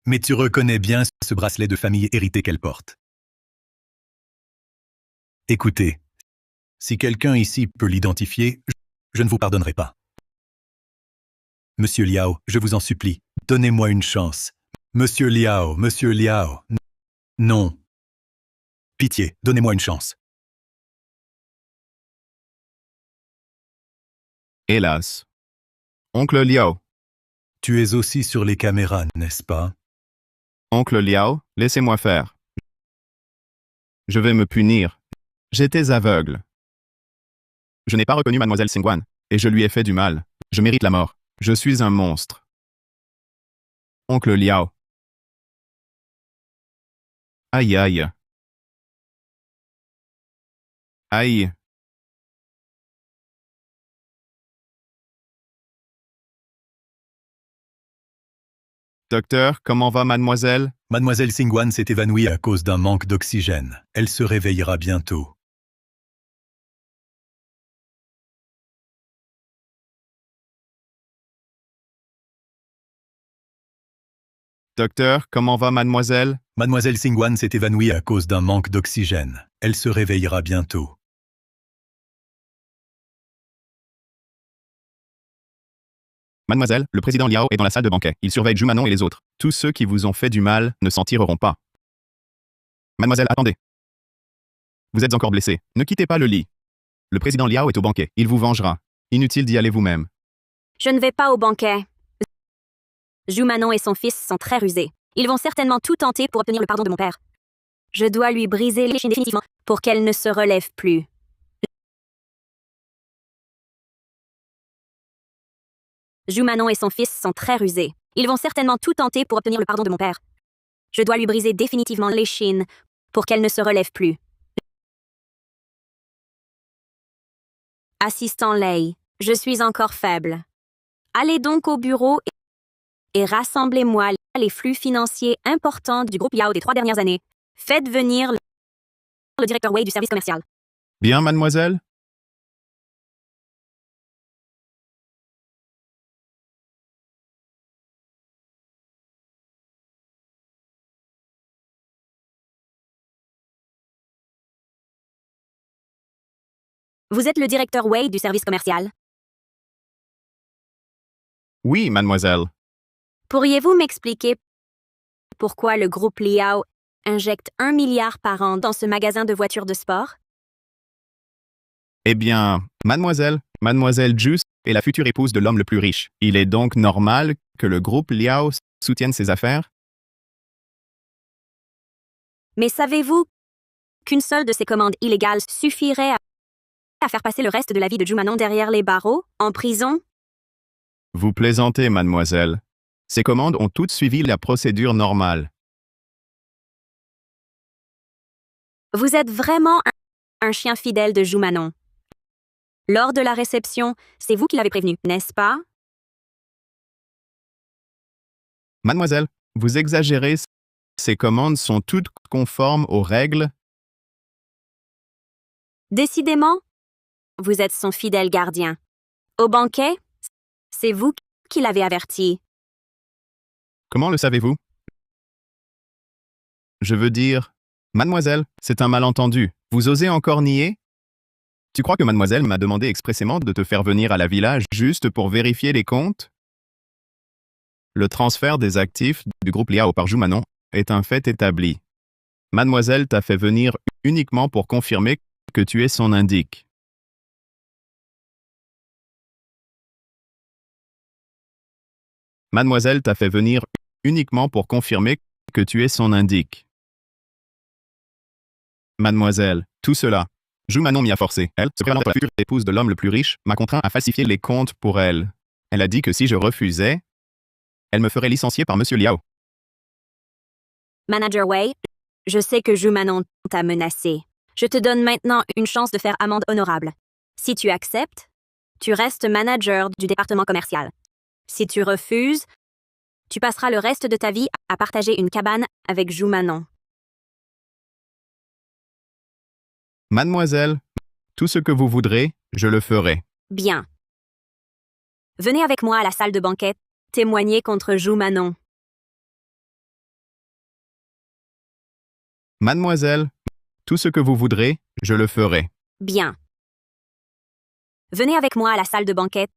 Mais tu reconnais bien ce bracelet de famille hérité qu'elle porte. Écoutez, si quelqu'un ici peut l'identifier, je ne vous pardonnerai pas. Monsieur Liao, je vous en supplie, donnez-moi une chance. Monsieur Liao, non. Pitié, donnez-moi une chance. Hélas. Oncle Liao. Tu es aussi sur les caméras, n'est-ce pas? Oncle Liao, laissez-moi faire. Je vais me punir. J'étais aveugle. Je n'ai pas reconnu Mademoiselle Xingguan, et je lui ai fait du mal. Je mérite la mort. Je suis un monstre. Oncle Liao. Aïe aïe. Aïe. Docteur, comment va mademoiselle? Mademoiselle Xingguan s'est évanouie à cause d'un manque d'oxygène. Elle se réveillera bientôt. Docteur, comment va mademoiselle? Mademoiselle Xingguan s'est évanouie à cause d'un manque d'oxygène. Elle se réveillera bientôt. Mademoiselle, le président Liao est dans la salle de banquet. Il surveille Zhu Manon et les autres. Tous ceux qui vous ont fait du mal ne s'en tireront pas. Mademoiselle, attendez. Vous êtes encore blessée. Ne quittez pas le lit. Le président Liao est au banquet. Il vous vengera. Inutile d'y aller vous-même. Je ne vais pas au banquet. Zhu Manon et son fils sont très rusés. Ils vont certainement tout tenter pour obtenir le pardon de mon père. Je dois lui briser l'échine définitivement pour qu'elle ne se relève plus. Zhu Manon et son fils sont très rusés. Ils vont certainement tout tenter pour obtenir le pardon de mon père. Je dois lui briser définitivement l'échine pour qu'elle ne se relève plus. Assistant Lei, je suis encore faible. Allez donc au bureau et rassemblez-moi les flux financiers importants du groupe Liao des 3 dernières années. Faites venir le directeur Wei du service commercial. Bien, mademoiselle? Vous êtes le directeur Wei du service commercial. Oui, mademoiselle. Pourriez-vous m'expliquer pourquoi le groupe Liao injecte 1 milliard par an dans ce magasin de voitures de sport? Eh bien, mademoiselle Ju est la future épouse de l'homme le plus riche. Il est donc normal que le groupe Liao soutienne ses affaires? Mais savez-vous qu'une seule de ces commandes illégales suffirait à faire passer le reste de la vie de Jumanon derrière les barreaux, en prison? Vous plaisantez, mademoiselle. Ces commandes ont toutes suivi la procédure normale. Vous êtes vraiment un chien fidèle de Jumanon. Lors de la réception, c'est vous qui l'avez prévenu, n'est-ce pas? Mademoiselle, vous exagérez. Ces commandes sont toutes conformes aux règles. Décidément, vous êtes son fidèle gardien. Au banquet, c'est vous qui l'avez averti. Comment le savez-vous? Je veux dire, mademoiselle, c'est un malentendu. Vous osez encore nier? Tu crois que mademoiselle m'a demandé expressément de te faire venir à la village juste pour vérifier les comptes? Le transfert des actifs du groupe Liao par Jumanon est un fait établi. Mademoiselle t'a fait venir uniquement pour confirmer que tu es son indique. Mademoiselle t'a fait venir uniquement pour confirmer que tu es son indique. Mademoiselle, tout cela, Jumanon m'y a forcé. Elle, se prévalant pour la future épouse de l'homme le plus riche, m'a contraint à falsifier les comptes pour elle. Elle a dit que si je refusais, elle me ferait licencier par Monsieur Liao. Manager Wei, je sais que Jumanon t'a menacé. Je te donne maintenant une chance de faire amende honorable. Si tu acceptes, tu restes manager du département commercial. Si tu refuses, tu passeras le reste de ta vie à partager une cabane avec Jumanon. Mademoiselle, tout ce que vous voudrez, je le ferai. Bien. Venez avec moi à la salle de banquet, témoigner contre Jumanon. Mademoiselle, tout ce que vous voudrez, je le ferai. Bien. Venez avec moi à la salle de banquet,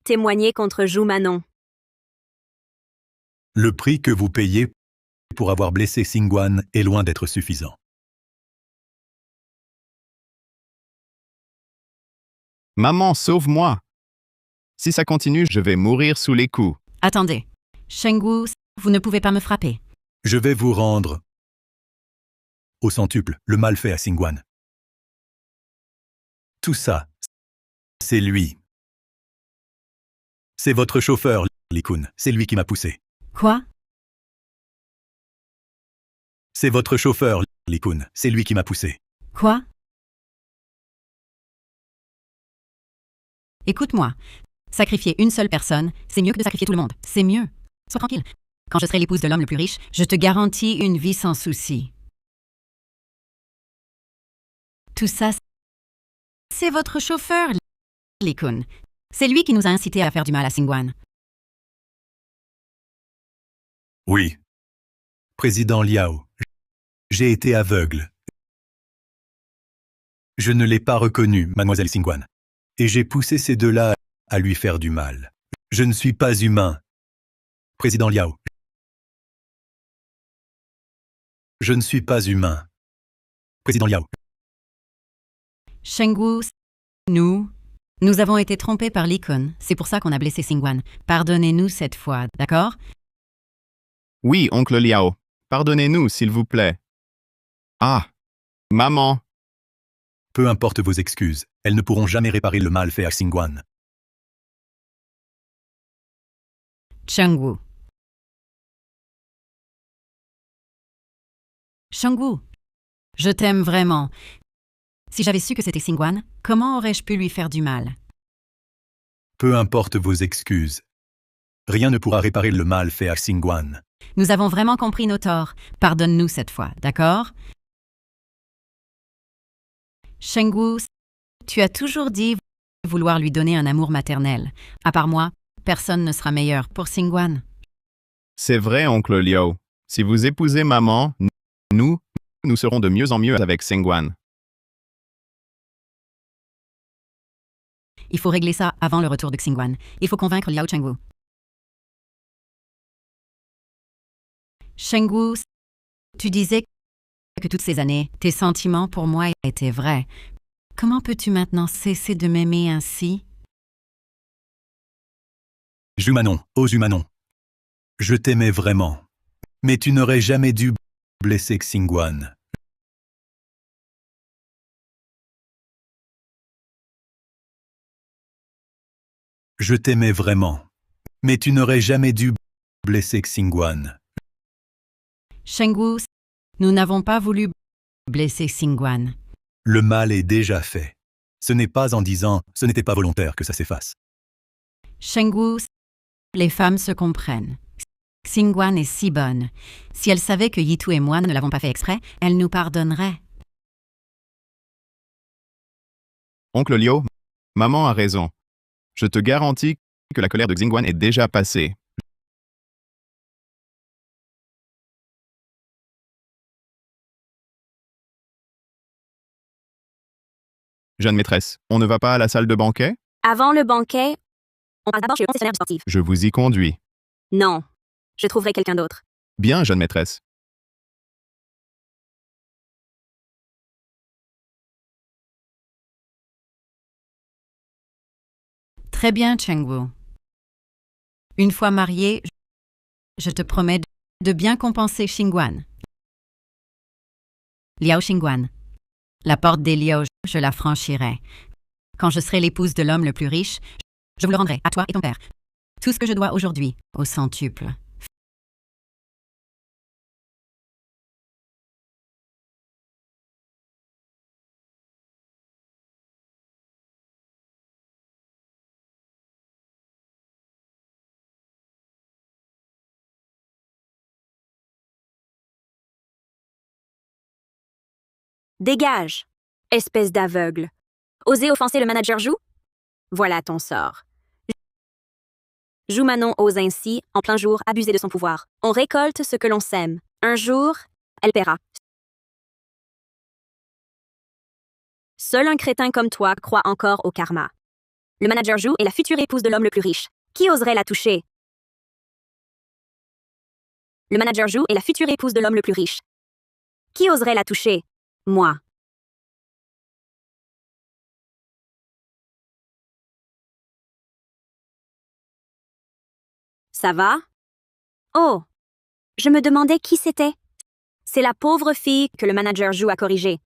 témoigner contre Jumanon. Le prix que vous payez pour avoir blessé Xingguan est loin d'être suffisant. Maman, sauve-moi! Si ça continue, je vais mourir sous les coups. Attendez. Chenggu, vous ne pouvez pas me frapper. Je vais vous rendre au centuple le mal fait à Xingguan. Tout ça, c'est lui. C'est votre chauffeur, Li Kun. C'est lui qui m'a poussé. Quoi? C'est votre chauffeur, Li Kun. C'est lui qui m'a poussé. Quoi? Écoute-moi. Sacrifier une seule personne, c'est mieux que de sacrifier tout le monde. C'est mieux. Sois tranquille. Quand je serai l'épouse de l'homme le plus riche, je te garantis une vie sans souci. Tout ça, c'est votre chauffeur, Li Kun. C'est lui qui nous a incités à faire du mal à Xingguan. Oui. Président Liao, j'ai été aveugle. Je ne l'ai pas reconnu, mademoiselle Xingguan. Et j'ai poussé ces deux-là à lui faire du mal. Je ne suis pas humain. Président Liao. Je ne suis pas humain. Président Liao. Chenggu, nous avons été trompés par Li Kun. C'est pour ça qu'on a blessé Xingguan. Pardonnez-nous cette fois, d'accord? Oui, oncle Liao. Pardonnez-nous, s'il vous plaît. Ah! Maman! Peu importe vos excuses, elles ne pourront jamais réparer le mal fait à Xingguan. Chenggu. Chenggu, je t'aime vraiment. Si j'avais su que c'était Xingguan, comment aurais-je pu lui faire du mal? Peu importe vos excuses. Rien ne pourra réparer le mal fait à Xingguan. Nous avons vraiment compris nos torts. Pardonne-nous cette fois, d'accord? Chenggu, tu as toujours dit vouloir lui donner un amour maternel. À part moi, personne ne sera meilleur pour Xingguan. C'est vrai, oncle Liao. Si vous épousez maman, nous serons de mieux en mieux avec Xingguan. Il faut régler ça avant le retour de Xingguan. Il faut convaincre Liao Chenggu. Chenggu, tu disais que toutes ces années, tes sentiments pour moi étaient vrais. Comment peux-tu maintenant cesser de m'aimer ainsi? Jumanon, oh Jumanon. Je t'aimais vraiment. Mais tu n'aurais jamais dû blesser Xingguan. Je t'aimais vraiment. Mais tu n'aurais jamais dû blesser Xingguan. Shengwu, nous n'avons pas voulu blesser Xingguan. Le mal est déjà fait. Ce n'est pas en disant « ce n'était pas volontaire » que ça s'efface. Shengwu, les femmes se comprennent. Xingguan est si bonne. Si elle savait que Yitu et moi ne l'avons pas fait exprès, elle nous pardonnerait. Oncle Liao, maman a raison. Je te garantis que la colère de Xingguan est déjà passée. Jeune maîtresse, on ne va pas à la salle de banquet? Avant le banquet, on passe d'abord chez le concessionnaire du sportif. Je vous y conduis. Non, je trouverai quelqu'un d'autre. Bien, jeune maîtresse. Très bien, Chengwu. Une fois mariée, je te promets de bien compenser Xingguan. Liao Xingguan. La porte des Liao, je la franchirai. Quand je serai l'épouse de l'homme le plus riche, je vous le rendrai, à toi et ton père. Tout ce que je dois aujourd'hui, au centuple. Dégage, espèce d'aveugle. Oser offenser le manager Zhu? Voilà ton sort. Zhu Manon ose ainsi, en plein jour, abuser de son pouvoir. On récolte ce que l'on sème. Un jour, elle paiera. Seul un crétin comme toi croit encore au karma. Le manager Zhu est la future épouse de l'homme le plus riche. Qui oserait la toucher? Le manager Zhu est la future épouse de l'homme le plus riche. Qui oserait la toucher? Moi. Ça va? Oh, je me demandais qui c'était. C'est la pauvre fille que le manager Zhu a corrigée.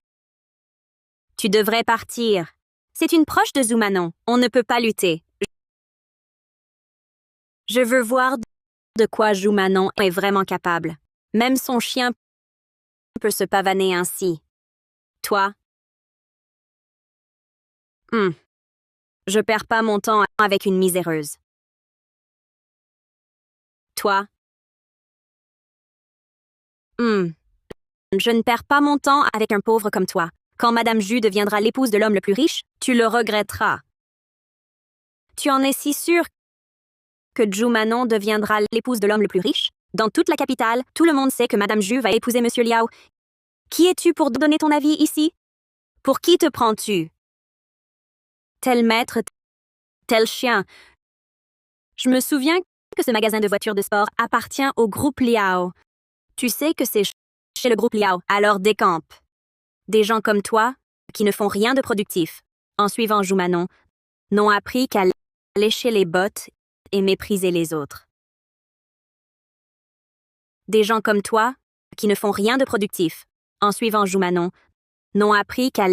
Tu devrais partir. C'est une proche de Zhu Manon. On ne peut pas lutter. Je veux voir de quoi Zhu Manon est vraiment capable. Même son chien peut se pavaner ainsi. Toi? Je perds pas mon temps avec une miséreuse. Toi? Je ne perds pas mon temps avec un pauvre comme toi. Quand Madame Zhu deviendra l'épouse de l'homme le plus riche, tu le regretteras. Tu en es si sûr que Zhu Manon deviendra l'épouse de l'homme le plus riche? Dans toute la capitale, tout le monde sait que Madame Zhu va épouser Monsieur Liao. Qui es-tu pour donner ton avis ici? Pour qui te prends-tu? Tel maître, tel chien. Je me souviens que ce magasin de voitures de sport appartient au groupe Liao. Tu sais que c'est chez le groupe Liao, alors décampe. Des gens comme toi, qui ne font rien de productif, en suivant Zhu Manon, n'ont appris qu'à lécher les bottes et mépriser les autres. Des gens comme toi, qui ne font rien de productif, en suivant Zhu Manon, n'ont appris qu'à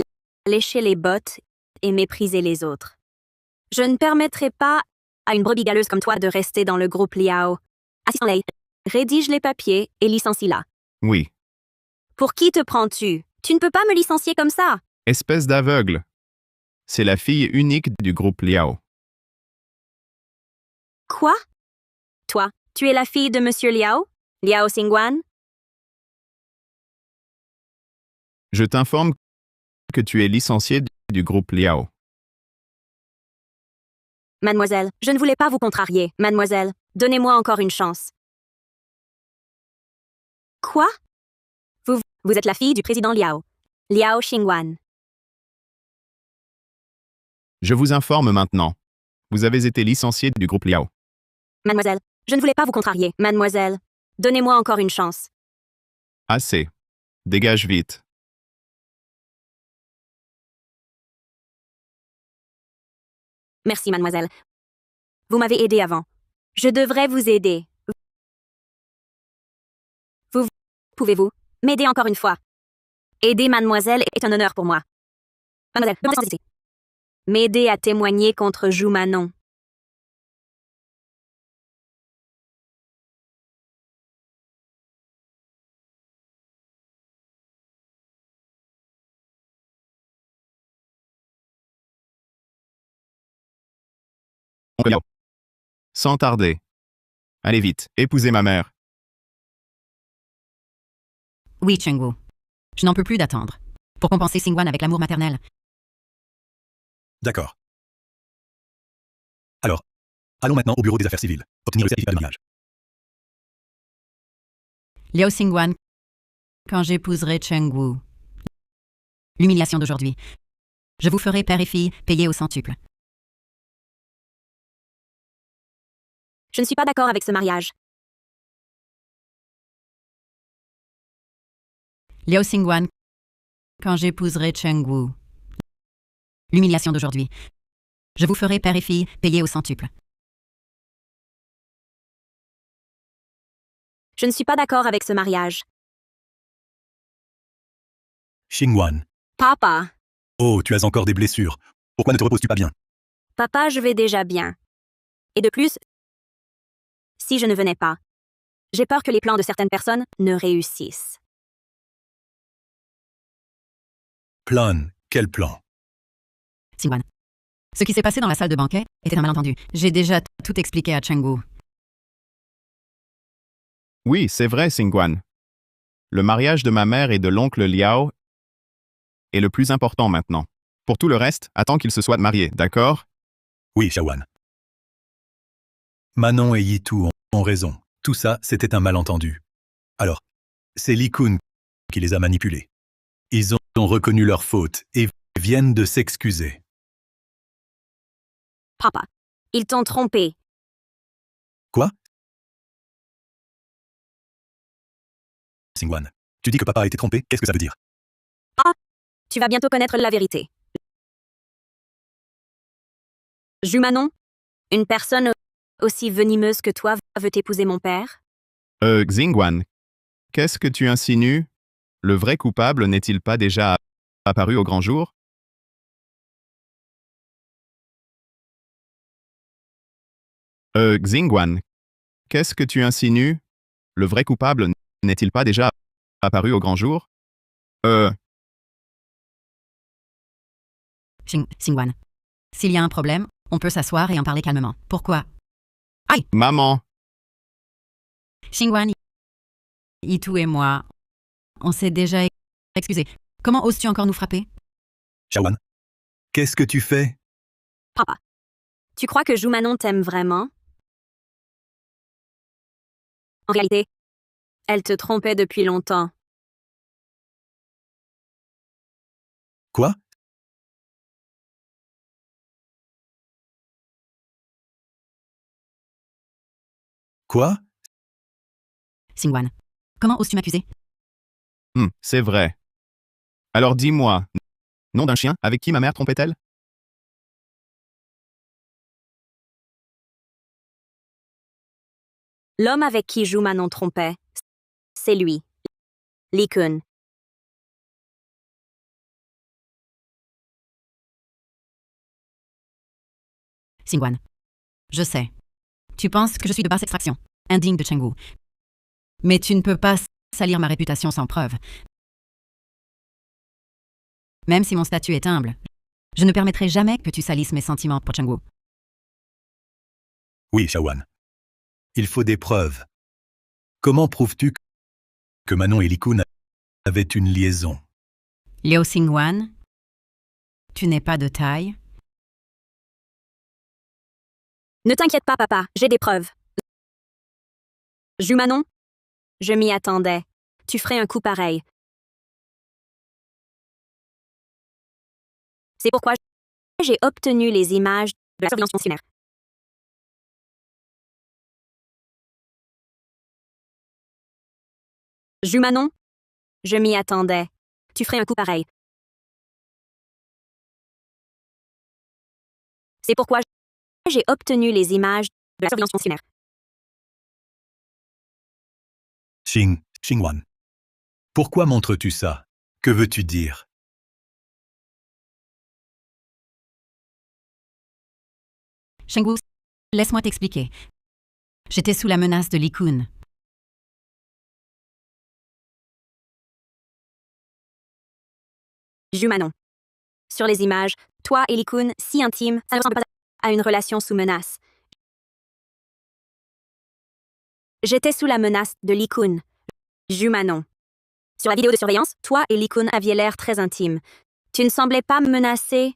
lécher les bottes et mépriser les autres. Je ne permettrai pas à une brebis galeuse comme toi de rester dans le groupe Liao. Assistant Lei, rédige les papiers et licencie-la. Oui. Pour qui te prends-tu? Tu ne peux pas me licencier comme ça. Espèce d'aveugle. C'est la fille unique du groupe Liao. Quoi? Toi, tu es la fille de Monsieur Liao? Liao Xingguan? Je t'informe que tu es licenciée du groupe Liao. Mademoiselle, je ne voulais pas vous contrarier. Mademoiselle, donnez-moi encore une chance. Quoi? Vous êtes la fille du président Liao. Liao Xingguan. Je vous informe maintenant. Vous avez été licenciée du groupe Liao. Mademoiselle, je ne voulais pas vous contrarier. Mademoiselle, donnez-moi encore une chance. Assez. Dégage vite. Merci, mademoiselle. Vous m'avez aidé avant. Je devrais vous aider. Pouvez-vous m'aider encore une fois? Aider mademoiselle est un honneur pour moi. Mademoiselle, demandez sans hésiter. M'aider à témoigner contre Joumanon. Oncle Liao. Sans tarder. Allez vite, épousez ma mère. Oui, Chengwu. Je n'en peux plus d'attendre. Pour compenser Xingguan avec l'amour maternel. D'accord. Alors, allons maintenant au bureau des affaires civiles, obtenir le certificat de mariage. Liao Xingguan, quand j'épouserai Chengwu. L'humiliation d'aujourd'hui. Je vous ferai père et fille payés au centuple. Je ne suis pas d'accord avec ce mariage. Liao Xingguan, quand j'épouserai Chengwu. L'humiliation d'aujourd'hui. Je vous ferai père et fille payés au centuple. Je ne suis pas d'accord avec ce mariage. Xingguan. Papa. Oh, tu as encore des blessures. Pourquoi ne te reposes-tu pas bien? Papa, je vais déjà bien. Et de plus, si je ne venais pas, j'ai peur que les plans de certaines personnes ne réussissent. Plan? Quel plan? Xingguan. Ce qui s'est passé dans la salle de banquet était un malentendu. J'ai déjà tout expliqué à Chengwu. Oui, c'est vrai, Xingguan. Le mariage de ma mère et de l'oncle Liao est le plus important maintenant. Pour tout le reste, attends qu'ils se soient mariés, d'accord? Oui, Shawan. Manon et Yitu ont raison. Tout ça, c'était un malentendu. Alors, c'est Li Kun qui les a manipulés. Ils ont reconnu leur faute et viennent de s'excuser. Papa, ils t'ont trompé. Quoi? Xingguan, tu dis que papa a été trompé, qu'est-ce que ça veut dire? Tu vas bientôt connaître la vérité. Joumanon, une personne aussi venimeuse que toi veut épouser mon père? Xingguan, qu'est-ce que tu insinues? Le vrai coupable n'est-il pas déjà apparu au grand jour? Xingguan, qu'est-ce que tu insinues? Le vrai coupable n'est-il pas déjà apparu au grand jour? Xingguan. S'il y a un problème, on peut s'asseoir et en parler calmement. Pourquoi? Aïe! Maman, Xingguan, Yitu et moi, on s'est déjà excusés. Comment oses-tu encore nous frapper? Shawan, qu'est-ce que tu fais? Papa, tu crois que Joumanon t'aime vraiment? En réalité, elle te trompait depuis longtemps. Quoi? Quoi? Xingguan. Comment oses-tu m'accuser? c'est vrai. Alors dis-moi, nom d'un chien avec qui ma mère trompait-elle? L'homme avec qui Joumanon trompait, c'est lui. Li Kun. Xingguan. Je sais. Tu penses que je suis de basse extraction, indigne de Chengwu. Mais tu ne peux pas salir ma réputation sans preuve. Même si mon statut est humble, je ne permettrai jamais que tu salisses mes sentiments pour Chengwu. Oui, Shawan. Il faut des preuves. Comment prouves-tu que Manon et Li Kun avaient une liaison? Liao Xingguan, tu n'es pas de taille. Ne t'inquiète pas, papa, j'ai des preuves. Joumanon, je m'y attendais. Tu ferais un coup pareil. C'est pourquoi j'ai obtenu les images de la surveillance fonctionnaire. Joumanon, je m'y attendais. Tu ferais un coup pareil. C'est pourquoi j'ai obtenu les images de la surveillance fonctionnaire. Xingwan. Pourquoi montres-tu ça? Que veux-tu dire? Chengwu, laisse-moi t'expliquer. J'étais sous la menace de Li Kun. Jumanon. Sur les images, toi et Li Kun, si intimes, ça ne ressemble pas à une relation sous menace. J'étais sous la menace de Li Kun. Jumanon. Sur la vidéo de surveillance, toi et Li Kun aviez l'air très intimes. Tu ne semblais pas menacé.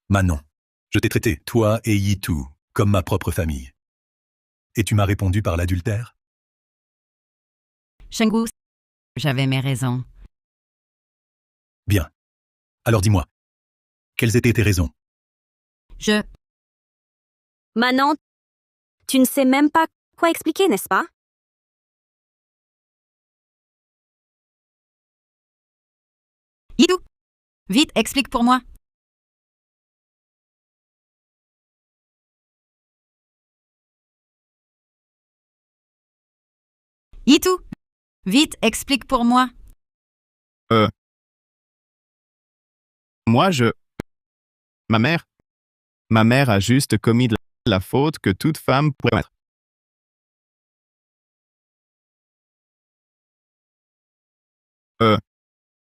Manon, je t'ai traité, toi et Yitu, comme ma propre famille. Et tu m'as répondu par l'adultère? Chengwu, j'avais mes raisons. Bien. Alors dis-moi, quelles étaient tes raisons? Manon, tu ne sais même pas quoi expliquer, n'est-ce pas? Yitu, vite, explique pour moi. Yitu, vite, explique pour moi. Moi, Ma mère a juste commis la faute que toute femme pourrait commettre.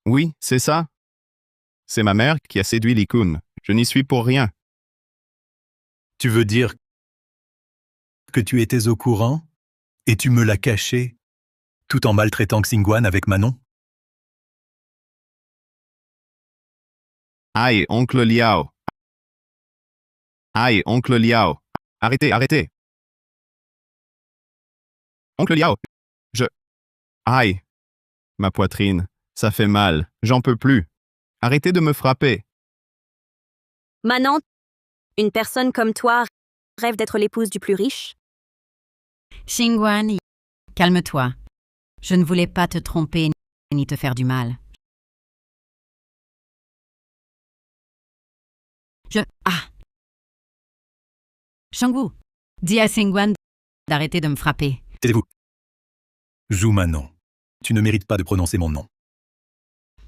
Oui, c'est ça. C'est ma mère qui a séduit Li Kun. Je n'y suis pour rien. Tu veux dire que tu étais au courant et tu me l'as caché tout en maltraitant Xingwan avec Manon? Aïe, oncle Liao. Aïe, oncle Liao. Arrêtez, arrêtez. Oncle Liao. Aïe. Ma poitrine. Ça fait mal. J'en peux plus. Arrêtez de me frapper. Manon, une personne comme toi rêve d'être l'épouse du plus riche? Xingwan, calme-toi. Je ne voulais pas te tromper ni te faire du mal. Chengwu, dis à Xingwan d'arrêter de me frapper. Taisez-vous. Joue Manon. Tu ne mérites pas de prononcer mon nom.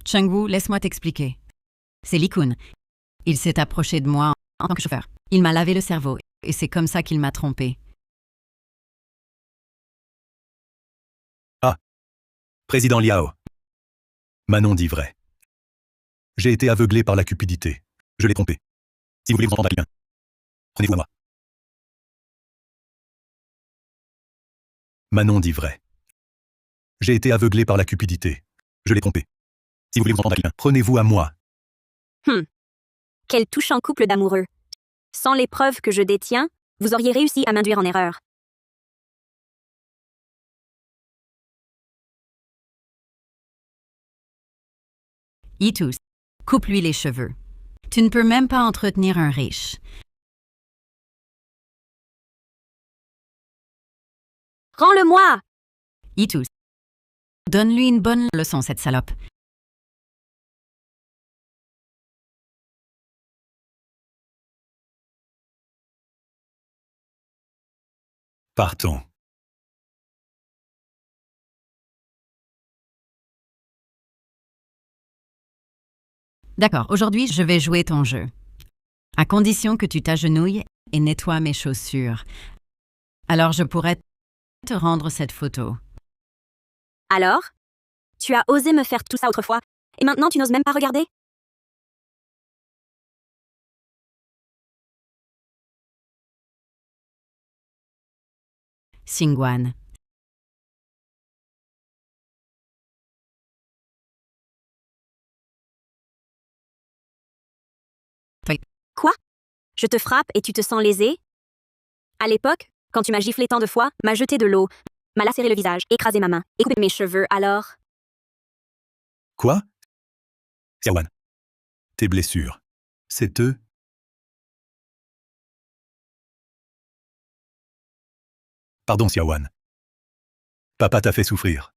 Chengwu, laisse-moi t'expliquer. C'est Li Kun. Il s'est approché de moi en tant que chauffeur. Il m'a lavé le cerveau et c'est comme ça qu'il m'a trompé. Président Liao. Manon dit vrai. J'ai été aveuglé par la cupidité. Je l'ai trompé. Si vous voulez vous entendre à quelqu'un, prenez-vous à moi. Manon dit vrai. J'ai été aveuglé par la cupidité. Je l'ai trompé. Si vous voulez vous entendre à quelqu'un, prenez-vous à moi. Quel touchant couple d'amoureux. Sans les preuves que je détiens, vous auriez réussi à m'induire en erreur. Yitu, coupe-lui les cheveux. Tu ne peux même pas entretenir un riche. Rends-le-moi! Yitu, donne-lui une bonne leçon, cette salope. Partons. D'accord, aujourd'hui, je vais jouer ton jeu. À condition que tu t'agenouilles et nettoies mes chaussures. Alors je pourrais te rendre cette photo. Alors? Tu as osé me faire tout ça autrefois, et maintenant tu n'oses même pas regarder? Xingwan. Quoi? Je te frappe et tu te sens lésé? À l'époque, quand tu m'as giflé tant de fois, m'a jeté de l'eau, m'a lacéré le visage, écrasé ma main, et coupé mes cheveux, alors... Quoi? Xiaowan. Tes blessures. C'est eux? Pardon, Xiaowan. Papa t'a fait souffrir.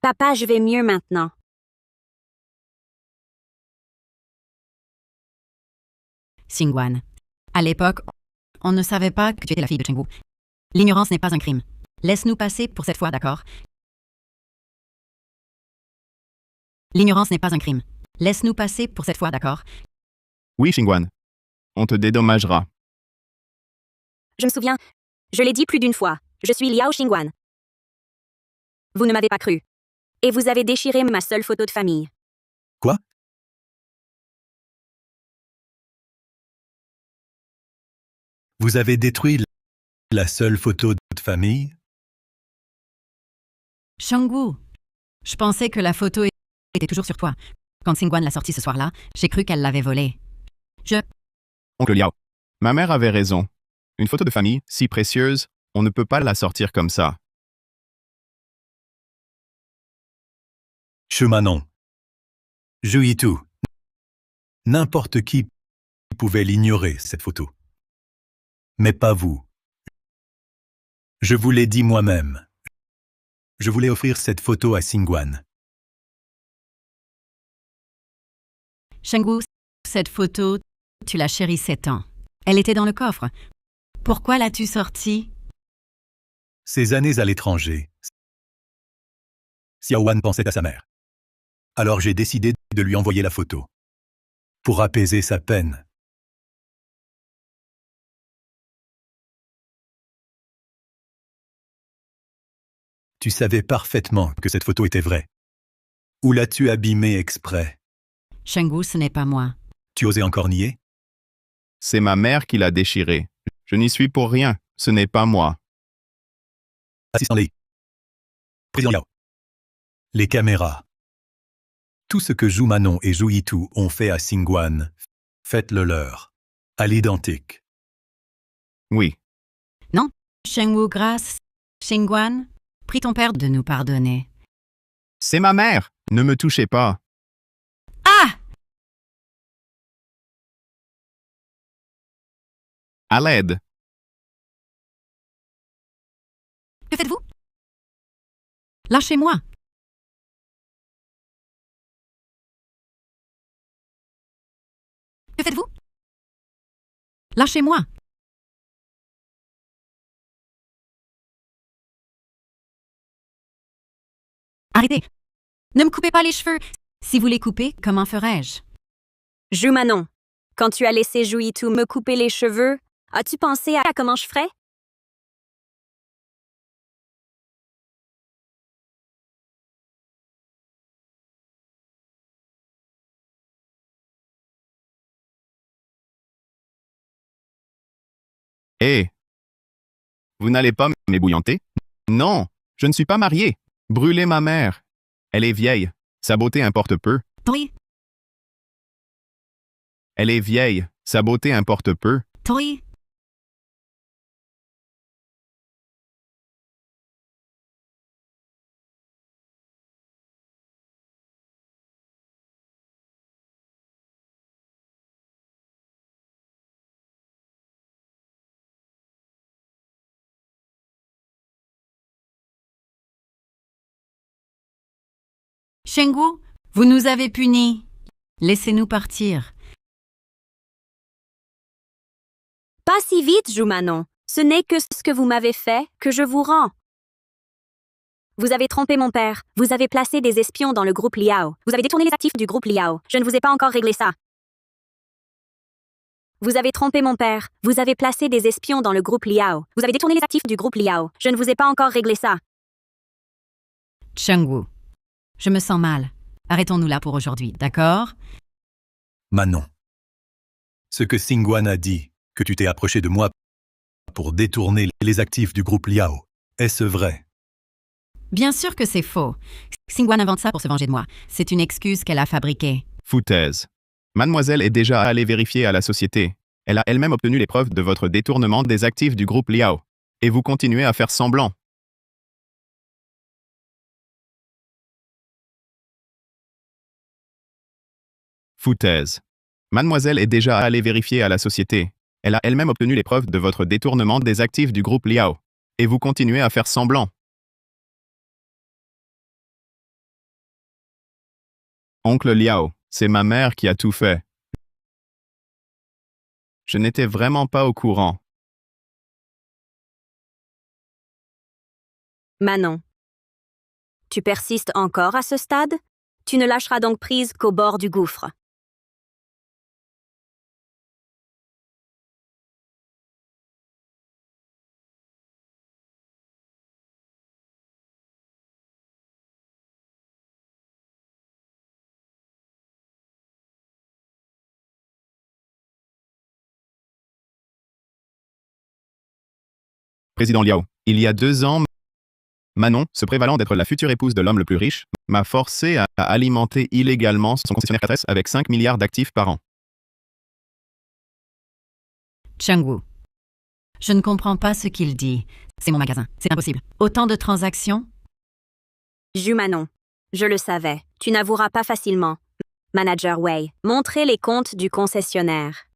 Papa, je vais mieux maintenant. Xingguan. À l'époque, on ne savait pas que tu étais la fille de Chengwu. L'ignorance n'est pas un crime. Laisse-nous passer pour cette fois, d'accord? L'ignorance n'est pas un crime. Laisse-nous passer pour cette fois, d'accord? Oui, Xingguan. On te dédommagera. Je me souviens. Je l'ai dit plus d'une fois. Je suis Liao Xingguan. Vous ne m'avez pas cru. Et vous avez déchiré ma seule photo de famille. Quoi? Vous avez détruit la seule photo de famille? Chengwu, je pensais que la photo était toujours sur toi. Quand Xingguan l'a sortie ce soir-là, j'ai cru qu'elle l'avait volée. Oncle Liao. Ma mère avait raison. Une photo de famille, si précieuse, on ne peut pas la sortir comme ça. Chemanon. Juitu. N'importe qui pouvait l'ignorer, cette photo. Mais pas vous. Je vous l'ai dit moi-même. Je voulais offrir cette photo à Xingguan. Chengwu, cette photo, tu la chérissais tant. Elle était dans le coffre. Pourquoi l'as-tu sortie? Ces années à l'étranger, Xiao Wan pensait à sa mère. Alors j'ai décidé de lui envoyer la photo. Pour apaiser sa peine. Tu savais parfaitement que cette photo était vraie. Ou l'as-tu abîmée exprès? Chengwu, ce n'est pas moi. Tu osais encore nier? C'est ma mère qui l'a déchirée. Je n'y suis pour rien. Ce n'est pas moi. Assistant Lei. Président Liao. Les caméras. Tout ce que Zhu Manon et Zhu Yitu ont fait à Xingguan, faites-le leur. À l'identique. Oui. Chengwu, grâce. Xingguan, prie ton père de nous pardonner. C'est ma mère. Ne me touchez pas. Ah! À l'aide. Que faites-vous? Lâchez-moi! Que faites-vous? Lâchez-moi! Arrêtez! Ne me coupez pas les cheveux! Si vous les coupez, comment ferais-je? Zhu Manon, quand tu as laissé Zhu Yitu me couper les cheveux, as-tu pensé à comment je ferais? Hé! Vous n'allez pas m'ébouillanter? Non, je ne suis pas marié. Brûlez ma mère. Elle est vieille. Sa beauté importe peu. Toi, Elle est vieille. Sa beauté importe peu. toi. Chengwu, vous nous avez punis. Laissez-nous partir. Pas si vite, Zhu Manon. Ce n'est que ce que vous m'avez fait que je vous rends. Vous avez trompé mon père. Vous avez placé des espions dans le groupe Liao. Vous avez détourné les actifs du groupe Liao. Je ne vous ai pas encore réglé ça. Vous avez trompé mon père. Vous avez placé des espions dans le groupe Liao. Vous avez détourné les actifs du groupe Liao. Je ne vous ai pas encore réglé ça. Chengwu, je me sens mal. Arrêtons-nous là pour aujourd'hui, d'accord? Manon. Ce que Xingguan a dit, que tu t'es approché de moi pour détourner les actifs du groupe Liao, est-ce vrai? Bien sûr que c'est faux. Xingguan invente ça pour se venger de moi. C'est une excuse qu'elle a fabriquée. Foutaise. Mademoiselle est déjà allée vérifier à la société. Elle a elle-même obtenu les preuves de votre détournement des actifs du groupe Liao. Et vous continuez à faire semblant. Foutaise. Mademoiselle est déjà allée vérifier à la société. Elle a elle-même obtenu les preuves de votre détournement des actifs du groupe Liao. Et vous continuez à faire semblant. Oncle Liao, c'est ma mère qui a tout fait. Je n'étais vraiment pas au courant. Manon. Tu persistes encore à ce stade? Tu ne lâcheras donc prise qu'au bord du gouffre. Président Liao, il y a 2 ans, Manon, se prévalant d'être la future épouse de l'homme le plus riche, m'a forcé à alimenter illégalement son concessionnaire 4S avec 5 milliards d'actifs par an. Chang-woo. Je ne comprends pas ce qu'il dit. C'est mon magasin. C'est impossible. Autant de transactions? Manon. Je le savais. Tu n'avoueras pas facilement. Manager Wei. Montrez les comptes du concessionnaire.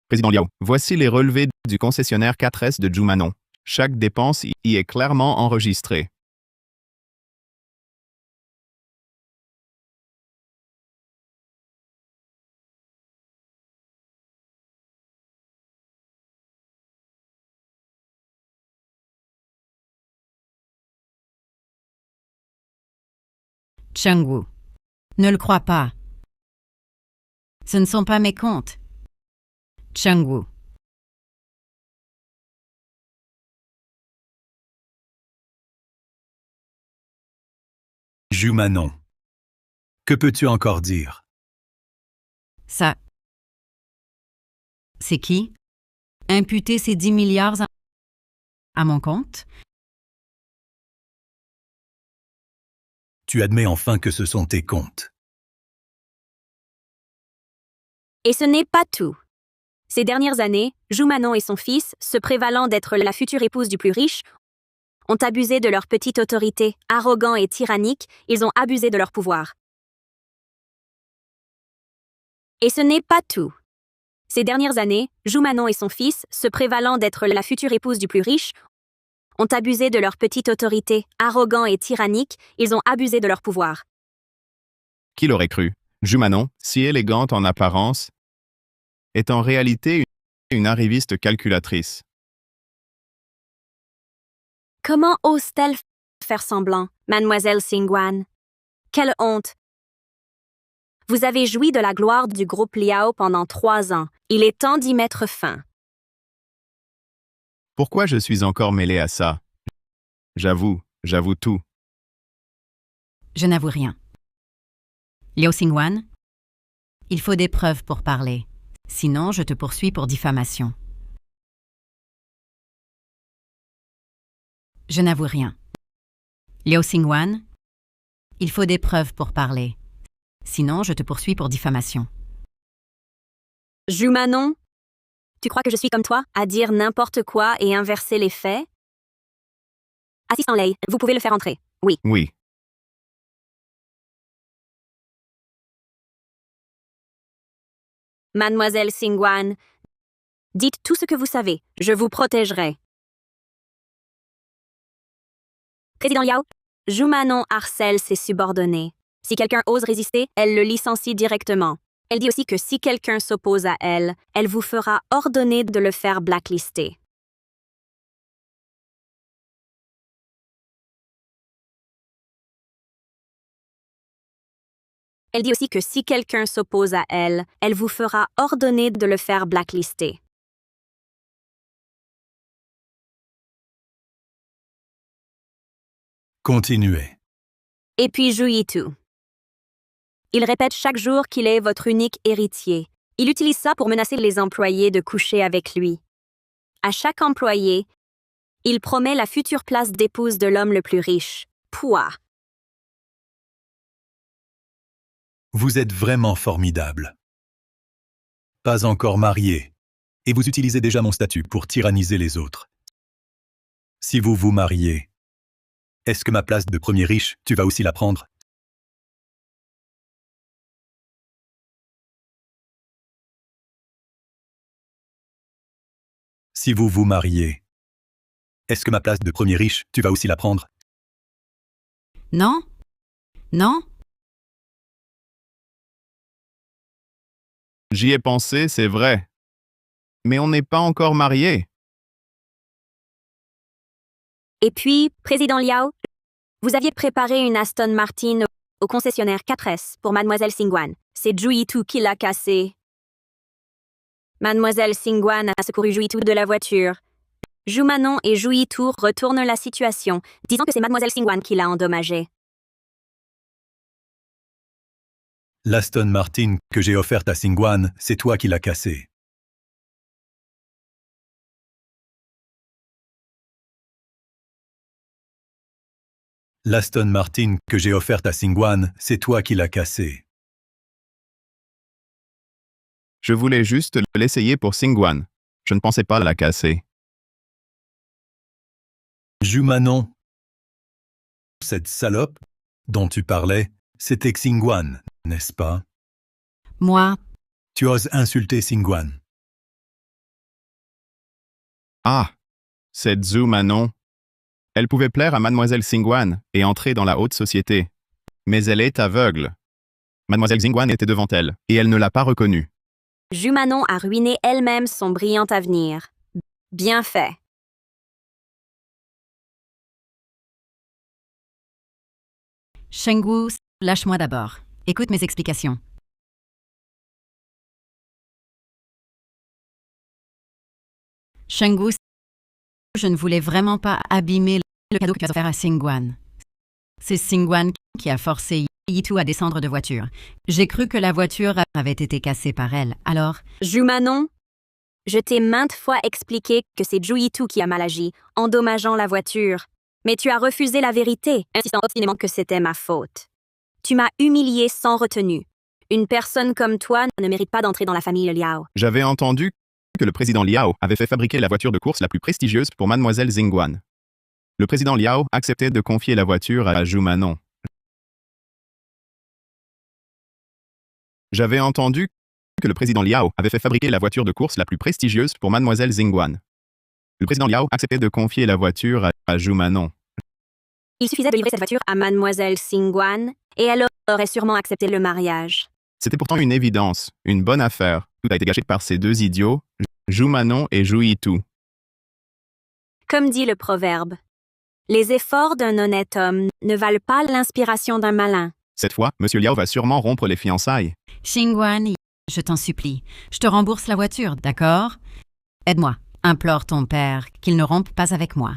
Président Liao, voici les relevés du concessionnaire 4S de Manon. Chaque dépense y est clairement enregistrée. Chang-woo. Ne le crois pas. Ce ne sont pas mes comptes. Chang-woo. Manon. Que peux-tu encore dire? Ça. C'est qui? Imputer ces 10 milliards à mon compte? Tu admets enfin que ce sont tes comptes. Et ce n'est pas tout. Ces dernières années, Manon et son fils, se prévalant d'être la future épouse du plus riche, ont abusé de leur petite autorité, arrogants et tyranniques, ils ont abusé de leur pouvoir. Et ce n'est pas tout. Ces dernières années, Manon et son fils, se prévalant d'être la future épouse du plus riche, ont abusé de leur petite autorité, arrogants et tyranniques, ils ont abusé de leur pouvoir. Qui l'aurait cru? Manon, si élégante en apparence, est en réalité une arriviste calculatrice. Comment ose-t-elle faire semblant, mademoiselle Xingguan? Quelle honte! Vous avez joui de la gloire du groupe Liao pendant 3 ans. Il est temps d'y mettre fin. Pourquoi je suis encore mêlé à ça? J'avoue tout. Je n'avoue rien. Liao Xingguan, il faut des preuves pour parler. Sinon, je te poursuis pour diffamation. Je n'avoue rien. Liao Xingguan, il faut des preuves pour parler. Sinon, je te poursuis pour diffamation. Manon, tu crois que je suis comme toi, à dire n'importe quoi et inverser les faits? Assistant Lei, vous pouvez le faire entrer. Oui. Oui. Mademoiselle Xingguan, dites tout ce que vous savez. Je vous protégerai. Président Liao, Manon harcèle ses subordonnés. Si quelqu'un ose résister, elle le licencie directement. Elle dit aussi que si quelqu'un s'oppose à elle, elle vous fera ordonner de le faire blacklister. Elle dit aussi que si quelqu'un s'oppose à elle, elle vous fera ordonner de le faire blacklister. Continuez. Et puis Yitu. Il répète chaque jour qu'il est votre unique héritier. Il utilise ça pour menacer les employés de coucher avec lui. À chaque employé, il promet la future place d'épouse de l'homme le plus riche. Pouah! Vous êtes vraiment formidable. Pas encore marié, et vous utilisez déjà mon statut pour tyranniser les autres. Si vous vous mariez, est-ce que ma place de premier riche, tu vas aussi la prendre? Si vous vous mariez, est-ce que ma place de premier riche, tu vas aussi la prendre? Non? Non? J'y ai pensé, c'est vrai. Mais on n'est pas encore mariés. Et puis, Président Liao, vous aviez préparé une Aston Martin au concessionnaire 4S pour Mademoiselle Xingguan. C'est Zhu Yitu qui l'a cassée. Mademoiselle Xingguan a secouru Zhu Yitu de la voiture. Zhu Manon et Zhu Yitu retournent la situation, disant que c'est Mademoiselle Xingguan qui l'a endommagée. L'Aston Martin que j'ai offerte à Xingguan, c'est toi qui l'as cassée. L'Aston Martin que j'ai offerte à Xingguan, c'est toi qui l'as cassée. Je voulais juste l'essayer pour Xingguan. Je ne pensais pas la casser. Zhu Manon. Cette salope dont tu parlais, c'était Xingguan, n'est-ce pas? Moi, Tu oses insulter Xingguan. Ah, cette Zhu Manon. Elle pouvait plaire à Mademoiselle Xingguan et entrer dans la haute société. Mais elle est aveugle. Mademoiselle Xingguan était devant elle, et elle ne l'a pas reconnue. Zhu Manon a ruiné elle-même son brillant avenir. Bien fait. Chengwu, lâche-moi d'abord. Écoute mes explications. Chengwu, je ne voulais vraiment pas abîmer le cadeau que tu as offert à Xingguan. C'est Xingguan qui a forcé Yitu à descendre de voiture. J'ai cru que la voiture avait été cassée par elle, alors... Zhu Manon, je t'ai maintes fois expliqué que c'est Zhu Yitu qui a mal agi, endommageant la voiture. Mais tu as refusé la vérité, insistant obstinément que c'était ma faute. Tu m'as humilié sans retenue. Une personne comme toi ne mérite pas d'entrer dans la famille Liao. J'avais entendu que le président Liao avait fait fabriquer la voiture de course la plus prestigieuse pour Mademoiselle Xingguan. Le président Liao acceptait de confier la voiture à Zhu Manon. J'avais entendu que le président Liao avait fait fabriquer la voiture de course la plus prestigieuse pour Mademoiselle Xingguan. Le président Liao acceptait de confier la voiture à Zhu Manon. Il suffisait de livrer cette voiture à Mademoiselle Xingguan et elle aurait sûrement accepté le mariage. C'était pourtant une évidence, une bonne affaire. Tout a été gâché par ces deux idiots, Zhu Manon et Zhu Yitu. Comme dit le proverbe, les efforts d'un honnête homme ne valent pas l'inspiration d'un malin. Cette fois, M. Liao va sûrement rompre les fiançailles. Xingguan, je t'en supplie. Je te rembourse la voiture, d'accord? Aide-moi. Implore ton père qu'il ne rompe pas avec moi.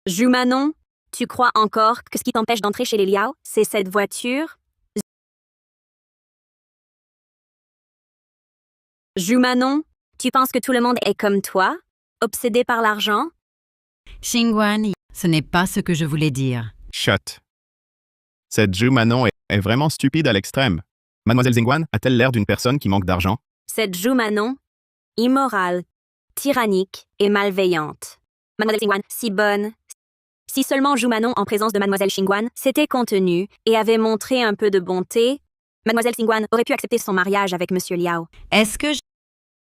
Zhu Manon, tu crois encore que ce qui t'empêche d'entrer chez les Liao, c'est cette voiture? Zhu Manon, tu penses que tout le monde est comme toi, obsédé par l'argent? Xingguan, ce n'est pas ce que je voulais dire. Chut. Cette Zhu Manon est vraiment stupide à l'extrême. Mademoiselle Xingguan a-t-elle l'air d'une personne qui manque d'argent? Cette Zhu Manon, immorale, tyrannique et malveillante. Mademoiselle Xingguan, si bonne. Si seulement Zhu Manon, en présence de Mademoiselle Xingguan, s'était contenue et avait montré un peu de bonté, Mademoiselle Xingguan aurait pu accepter son mariage avec Monsieur Liao. Est-ce que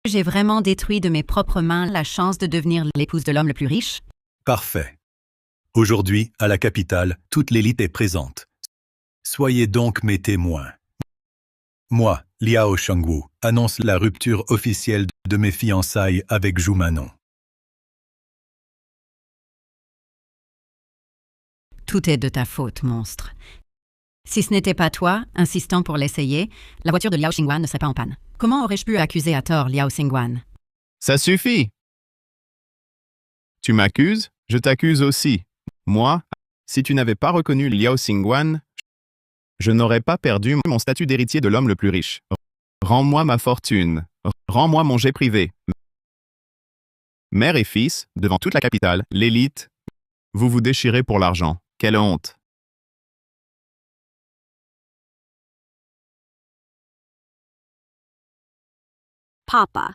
j'ai vraiment détruit de mes propres mains la chance de devenir l'épouse de l'homme le plus riche? Parfait. Aujourd'hui, à la capitale, toute l'élite est présente. Soyez donc mes témoins. Moi, Liao Chengwu, annonce la rupture officielle de mes fiançailles avec Zhu Manon. Tout est de ta faute, monstre. Si ce n'était pas toi, insistant pour l'essayer, la voiture de Liao Xingguan ne serait pas en panne. Comment aurais-je pu accuser à tort Liao Xingguan? Ça suffit. Tu m'accuses, je t'accuse aussi. Moi, si tu n'avais pas reconnu Liao Xingguan, je n'aurais pas perdu mon statut d'héritier de l'homme le plus riche. Rends-moi ma fortune. Rends-moi mon jet privé. Mère et fils, devant toute la capitale, l'élite, vous vous déchirez pour l'argent. Quelle honte! Papa,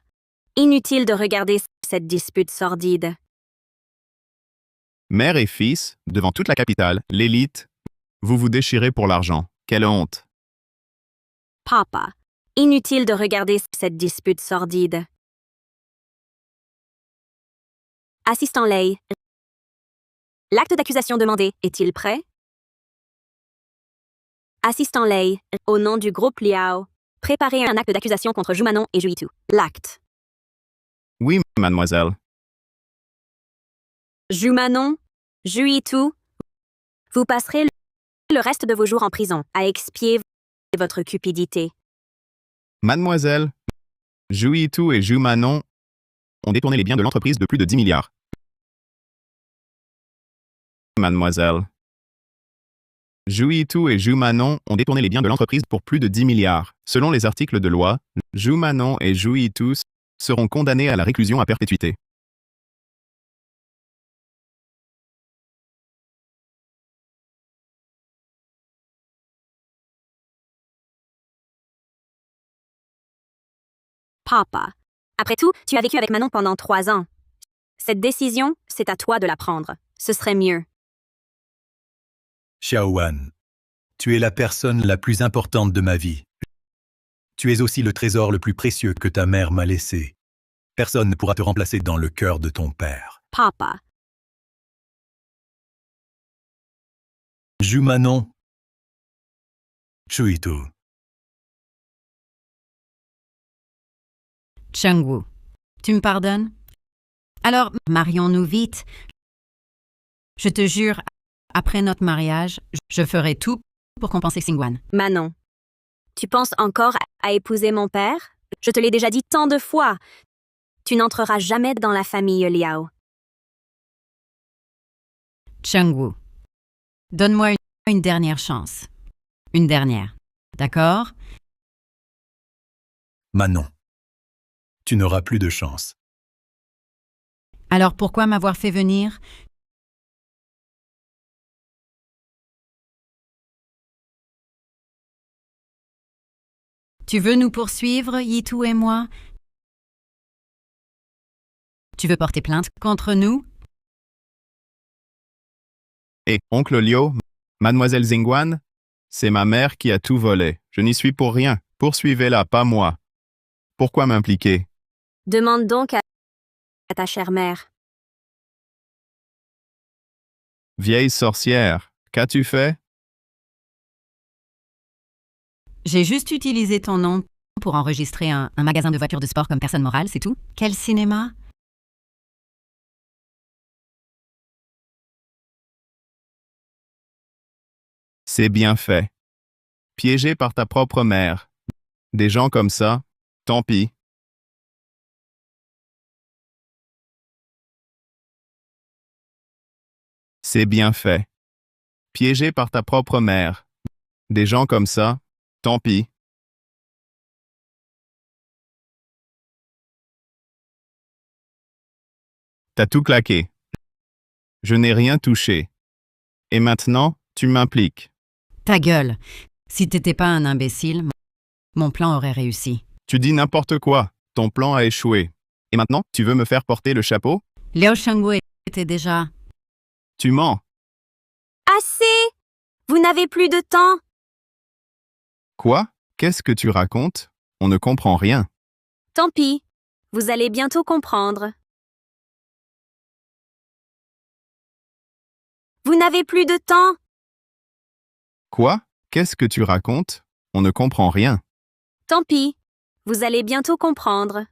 inutile de regarder cette dispute sordide. Mère et fils, devant toute la capitale, l'élite, vous vous déchirez pour l'argent. Quelle honte! Papa, inutile de regarder cette dispute sordide. Assistant Lei, l'acte d'accusation demandé est-il prêt? Assistant Lei, au nom du groupe Liao, Préparez un acte d'accusation contre Jumanon et Juitu. L'acte. Oui, mademoiselle. Jumanon, Juitu, vous passerez le reste de vos jours en prison à expier votre cupidité. Mademoiselle, Juitu et Jumanon ont détourné les biens de l'entreprise de plus de 10 milliards. Mademoiselle, Juitu et Jumanon ont détourné les biens de l'entreprise pour plus de 10 milliards. Selon les articles de loi, Jumanon et Juitu seront condamnés à la réclusion à perpétuité. Papa. Après tout, tu as vécu avec Manon pendant 3 ans. Cette décision, c'est à toi de la prendre. Ce serait mieux. Xiaowan, tu es la personne la plus importante de ma vie. Tu es aussi le trésor le plus précieux que ta mère m'a laissé. Personne ne pourra te remplacer dans le cœur de ton père. Papa. Jumanon, Juitu. Chengwu, tu me pardonnes? Alors, marions-nous vite. Je te jure, après notre mariage, je ferai tout pour compenser Xingguan. Manon. Tu penses encore à épouser mon père? Je te l'ai déjà dit tant de fois. Tu n'entreras jamais dans la famille Liao. Chengwu, donne-moi une dernière chance. Une dernière. D'accord? Manon, tu n'auras plus de chance. Alors pourquoi m'avoir fait venir? Tu veux nous poursuivre, Yitu et moi? Tu veux porter plainte contre nous? Et, oncle Liu, mademoiselle Xingguan, c'est ma mère qui a tout volé. Je n'y suis pour rien. Poursuivez-la, pas moi. Pourquoi m'impliquer? Demande donc à ta chère mère. Vieille sorcière, qu'as-tu fait? J'ai juste utilisé ton nom pour enregistrer un magasin de voitures de sport comme personne morale, c'est tout. Quel cinéma? C'est bien fait. Piégé par ta propre mère. Des gens comme ça, tant pis. C'est bien fait. Piégé par ta propre mère. Des gens comme ça, tant pis. T'as tout claqué. Je n'ai rien touché. Et maintenant, tu m'impliques. Ta gueule. Si t'étais pas un imbécile, mon plan aurait réussi. Tu dis n'importe quoi. Ton plan a échoué. Et maintenant, tu veux me faire porter le chapeau? Liao Chengwu était déjà... Tu mens. Assez! Vous n'avez plus de temps. Quoi? Qu'est-ce que tu racontes? On ne comprend rien. Tant pis. Vous allez bientôt comprendre. Vous n'avez plus de temps. Quoi? Qu'est-ce que tu racontes? On ne comprend rien. Tant pis. Vous allez bientôt comprendre.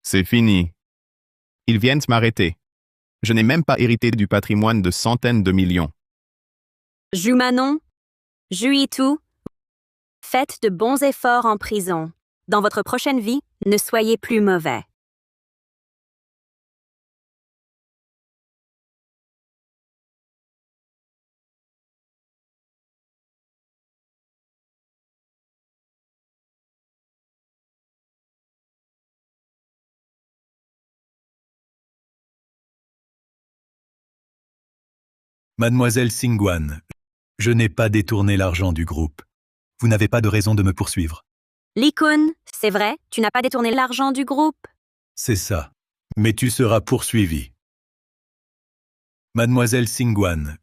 C'est fini. Ils viennent m'arrêter. Je n'ai même pas hérité du patrimoine de centaines de millions. Jumanon, Juitu, faites de bons efforts en prison. Dans votre prochaine vie, ne soyez plus mauvais. Mademoiselle Xingguan, je n'ai pas détourné l'argent du groupe. Vous n'avez pas de raison de me poursuivre. Li Kun, c'est vrai, tu n'as pas détourné l'argent du groupe. C'est ça. Mais tu seras poursuivi. Mademoiselle Xingguan,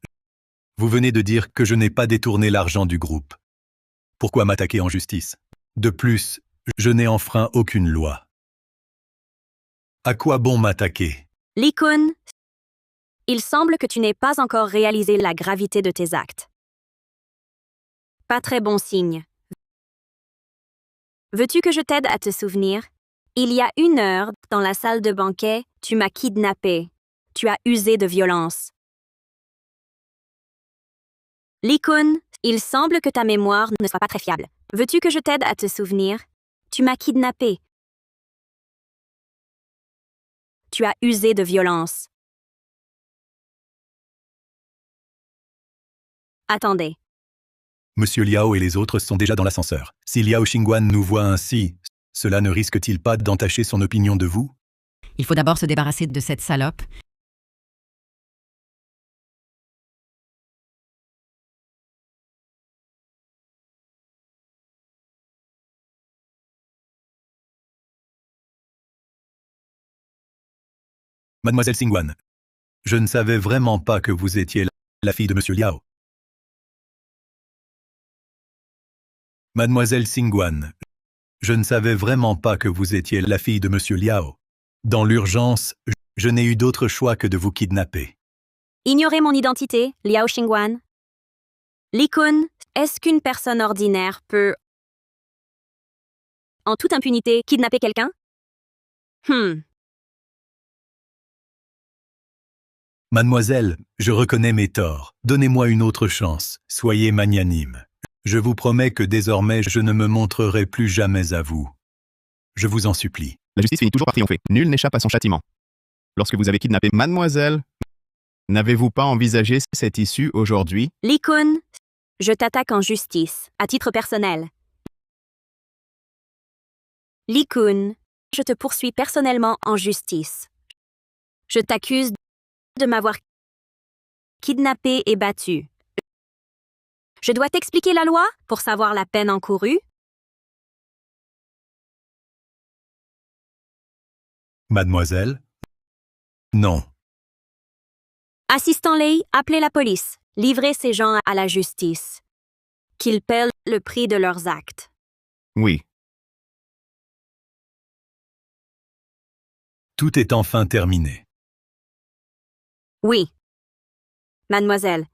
vous venez de dire que je n'ai pas détourné l'argent du groupe. Pourquoi m'attaquer en justice? De plus, je n'ai enfreint aucune loi. À quoi bon m'attaquer? Li Kun, il semble que tu n'aies pas encore réalisé la gravité de tes actes. Pas très bon signe. Veux-tu que je t'aide à te souvenir? Il y a 1 heure, dans la salle de banquet, tu m'as kidnappé. Tu as usé de violence. Lee-kun, il semble que ta mémoire ne soit pas très fiable. Veux-tu que je t'aide à te souvenir? Tu m'as kidnappé. Tu as usé de violence. Attendez. Monsieur Liao et les autres sont déjà dans l'ascenseur. Si Liao Xingguan nous voit ainsi, cela ne risque-t-il pas d'entacher son opinion de vous? Il faut d'abord se débarrasser de cette salope. Mademoiselle Xingguan, je ne savais vraiment pas que vous étiez la fille de Monsieur Liao. Mademoiselle Xingguan, je ne savais vraiment pas que vous étiez la fille de Monsieur Liao. Dans l'urgence, je n'ai eu d'autre choix que de vous kidnapper. Ignorez mon identité, Liao Xingguan. Lee-kun, est-ce qu'une personne ordinaire peut, en toute impunité, kidnapper quelqu'un? Mademoiselle, je reconnais mes torts. Donnez-moi une autre chance. Soyez magnanime. Je vous promets que désormais je ne me montrerai plus jamais à vous. Je vous en supplie. La justice finit toujours par triompher. Nul n'échappe à son châtiment. Lorsque vous avez kidnappé mademoiselle, n'avez-vous pas envisagé cette issue aujourd'hui? Lee-kun, je t'attaque en justice, à titre personnel. Lee-kun, je te poursuis personnellement en justice. Je t'accuse de m'avoir kidnappé et battu. Je dois t'expliquer la loi pour savoir la peine encourue? Mademoiselle? Non. Assistant Lei, appelez la police. Livrez ces gens à la justice. Qu'ils paient le prix de leurs actes. Oui. Tout est enfin terminé. Oui. Mademoiselle,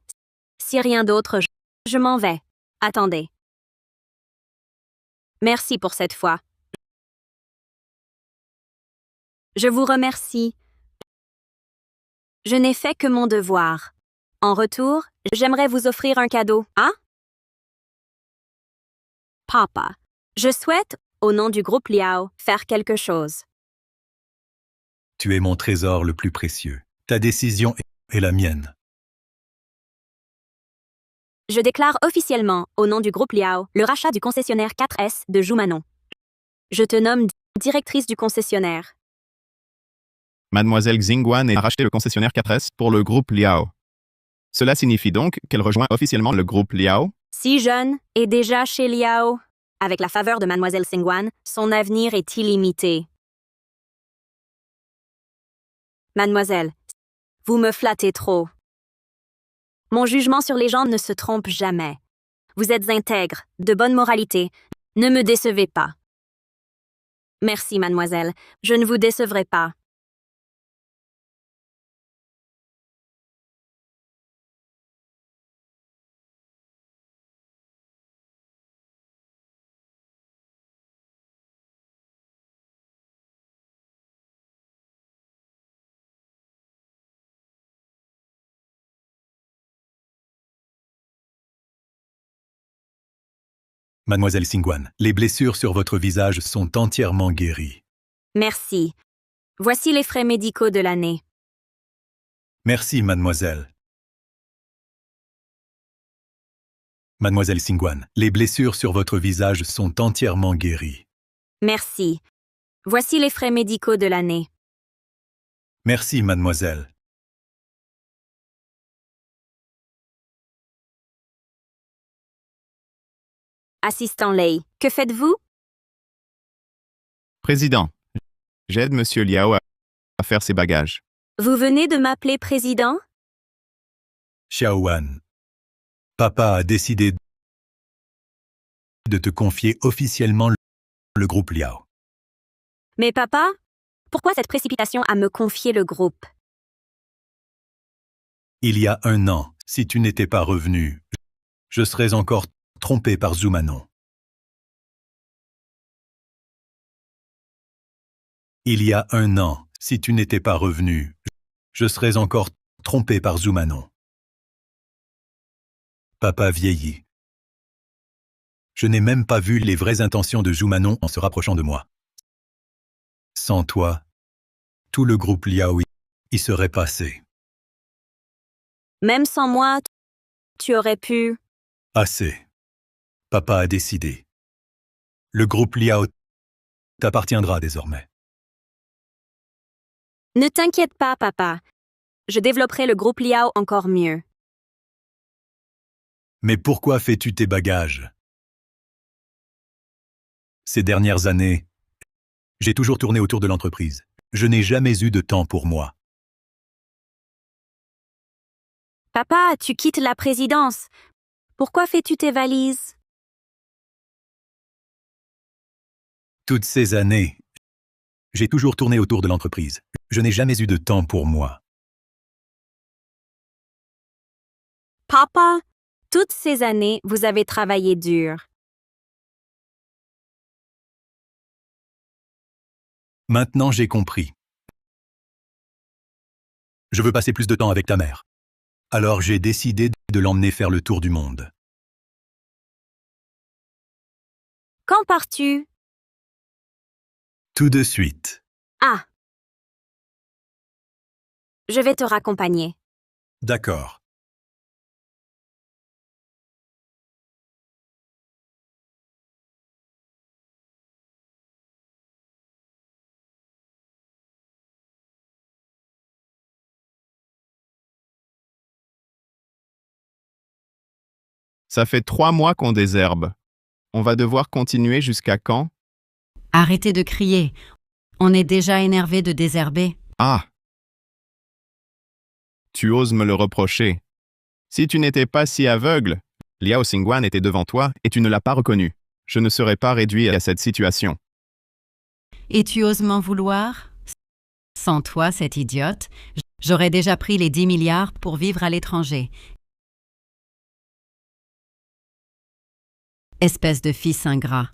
si rien d'autre, je m'en vais. Attendez. Merci pour cette fois. Je vous remercie. Je n'ai fait que mon devoir. En retour, j'aimerais vous offrir un cadeau, hein? Papa, je souhaite, au nom du groupe Liao, faire quelque chose. Tu es mon trésor le plus précieux. Ta décision est la mienne. Je déclare officiellement, au nom du groupe Liao, le rachat du concessionnaire 4S de Joumanon. Je te nomme directrice du concessionnaire. Mademoiselle Xingguan a racheté le concessionnaire 4S pour le groupe Liao. Cela signifie donc qu'elle rejoint officiellement le groupe Liao? Si jeune et déjà chez Liao, avec la faveur de Mademoiselle Xingguan, son avenir est illimité. Mademoiselle, vous me flattez trop. Mon jugement sur les gens ne se trompe jamais. Vous êtes intègre, de bonne moralité. Ne me décevez pas. Merci, mademoiselle. Je ne vous décevrai pas. Mademoiselle Xingguan, les blessures sur votre visage sont entièrement guéries. Merci. Voici les frais médicaux de l'année. Merci, mademoiselle. Mademoiselle Xingguan, les blessures sur votre visage sont entièrement guéries. Merci. Voici les frais médicaux de l'année. Merci, mademoiselle. Assistant Lei, que faites-vous? Président, j'aide Monsieur Liao à faire ses bagages. Vous venez de m'appeler président? Xiaowan, papa a décidé de te confier officiellement le groupe Liao. Mais papa, pourquoi cette précipitation à me confier le groupe? Il y a 1 an, si tu n'étais pas revenu, je serais encore trompé par Zumanon. Il y a 1 an, si tu n'étais pas revenu, je serais encore trompé par Zumanon. Papa vieillit. Je n'ai même pas vu les vraies intentions de Zumanon en se rapprochant de moi. Sans toi, tout le groupe Liao y serait passé. Même sans moi, tu aurais pu... Assez. Papa a décidé. Le groupe Liao t'appartiendra désormais. Ne t'inquiète pas, papa. Je développerai le groupe Liao encore mieux. Mais pourquoi fais-tu tes bagages? Ces dernières années, j'ai toujours tourné autour de l'entreprise. Je n'ai jamais eu de temps pour moi. Papa, tu quittes la présidence. Pourquoi fais-tu tes valises? Toutes ces années, j'ai toujours tourné autour de l'entreprise. Je n'ai jamais eu de temps pour moi. Papa, toutes ces années, vous avez travaillé dur. Maintenant, j'ai compris. Je veux passer plus de temps avec ta mère. Alors j'ai décidé de l'emmener faire le tour du monde. Quand pars-tu? Tout de suite. Ah. Je vais te raccompagner. D'accord. Ça fait 3 mois qu'on désherbe. On va devoir continuer jusqu'à quand? Arrêtez de crier. On est déjà énervé de désherber. Ah! Tu oses me le reprocher. Si tu n'étais pas si aveugle, Liao Xingguan était devant toi et tu ne l'as pas reconnu. Je ne serais pas réduit à cette situation. Et tu oses m'en vouloir? Sans toi, cette idiote, j'aurais déjà pris les 10 milliards pour vivre à l'étranger. Espèce de fils ingrat.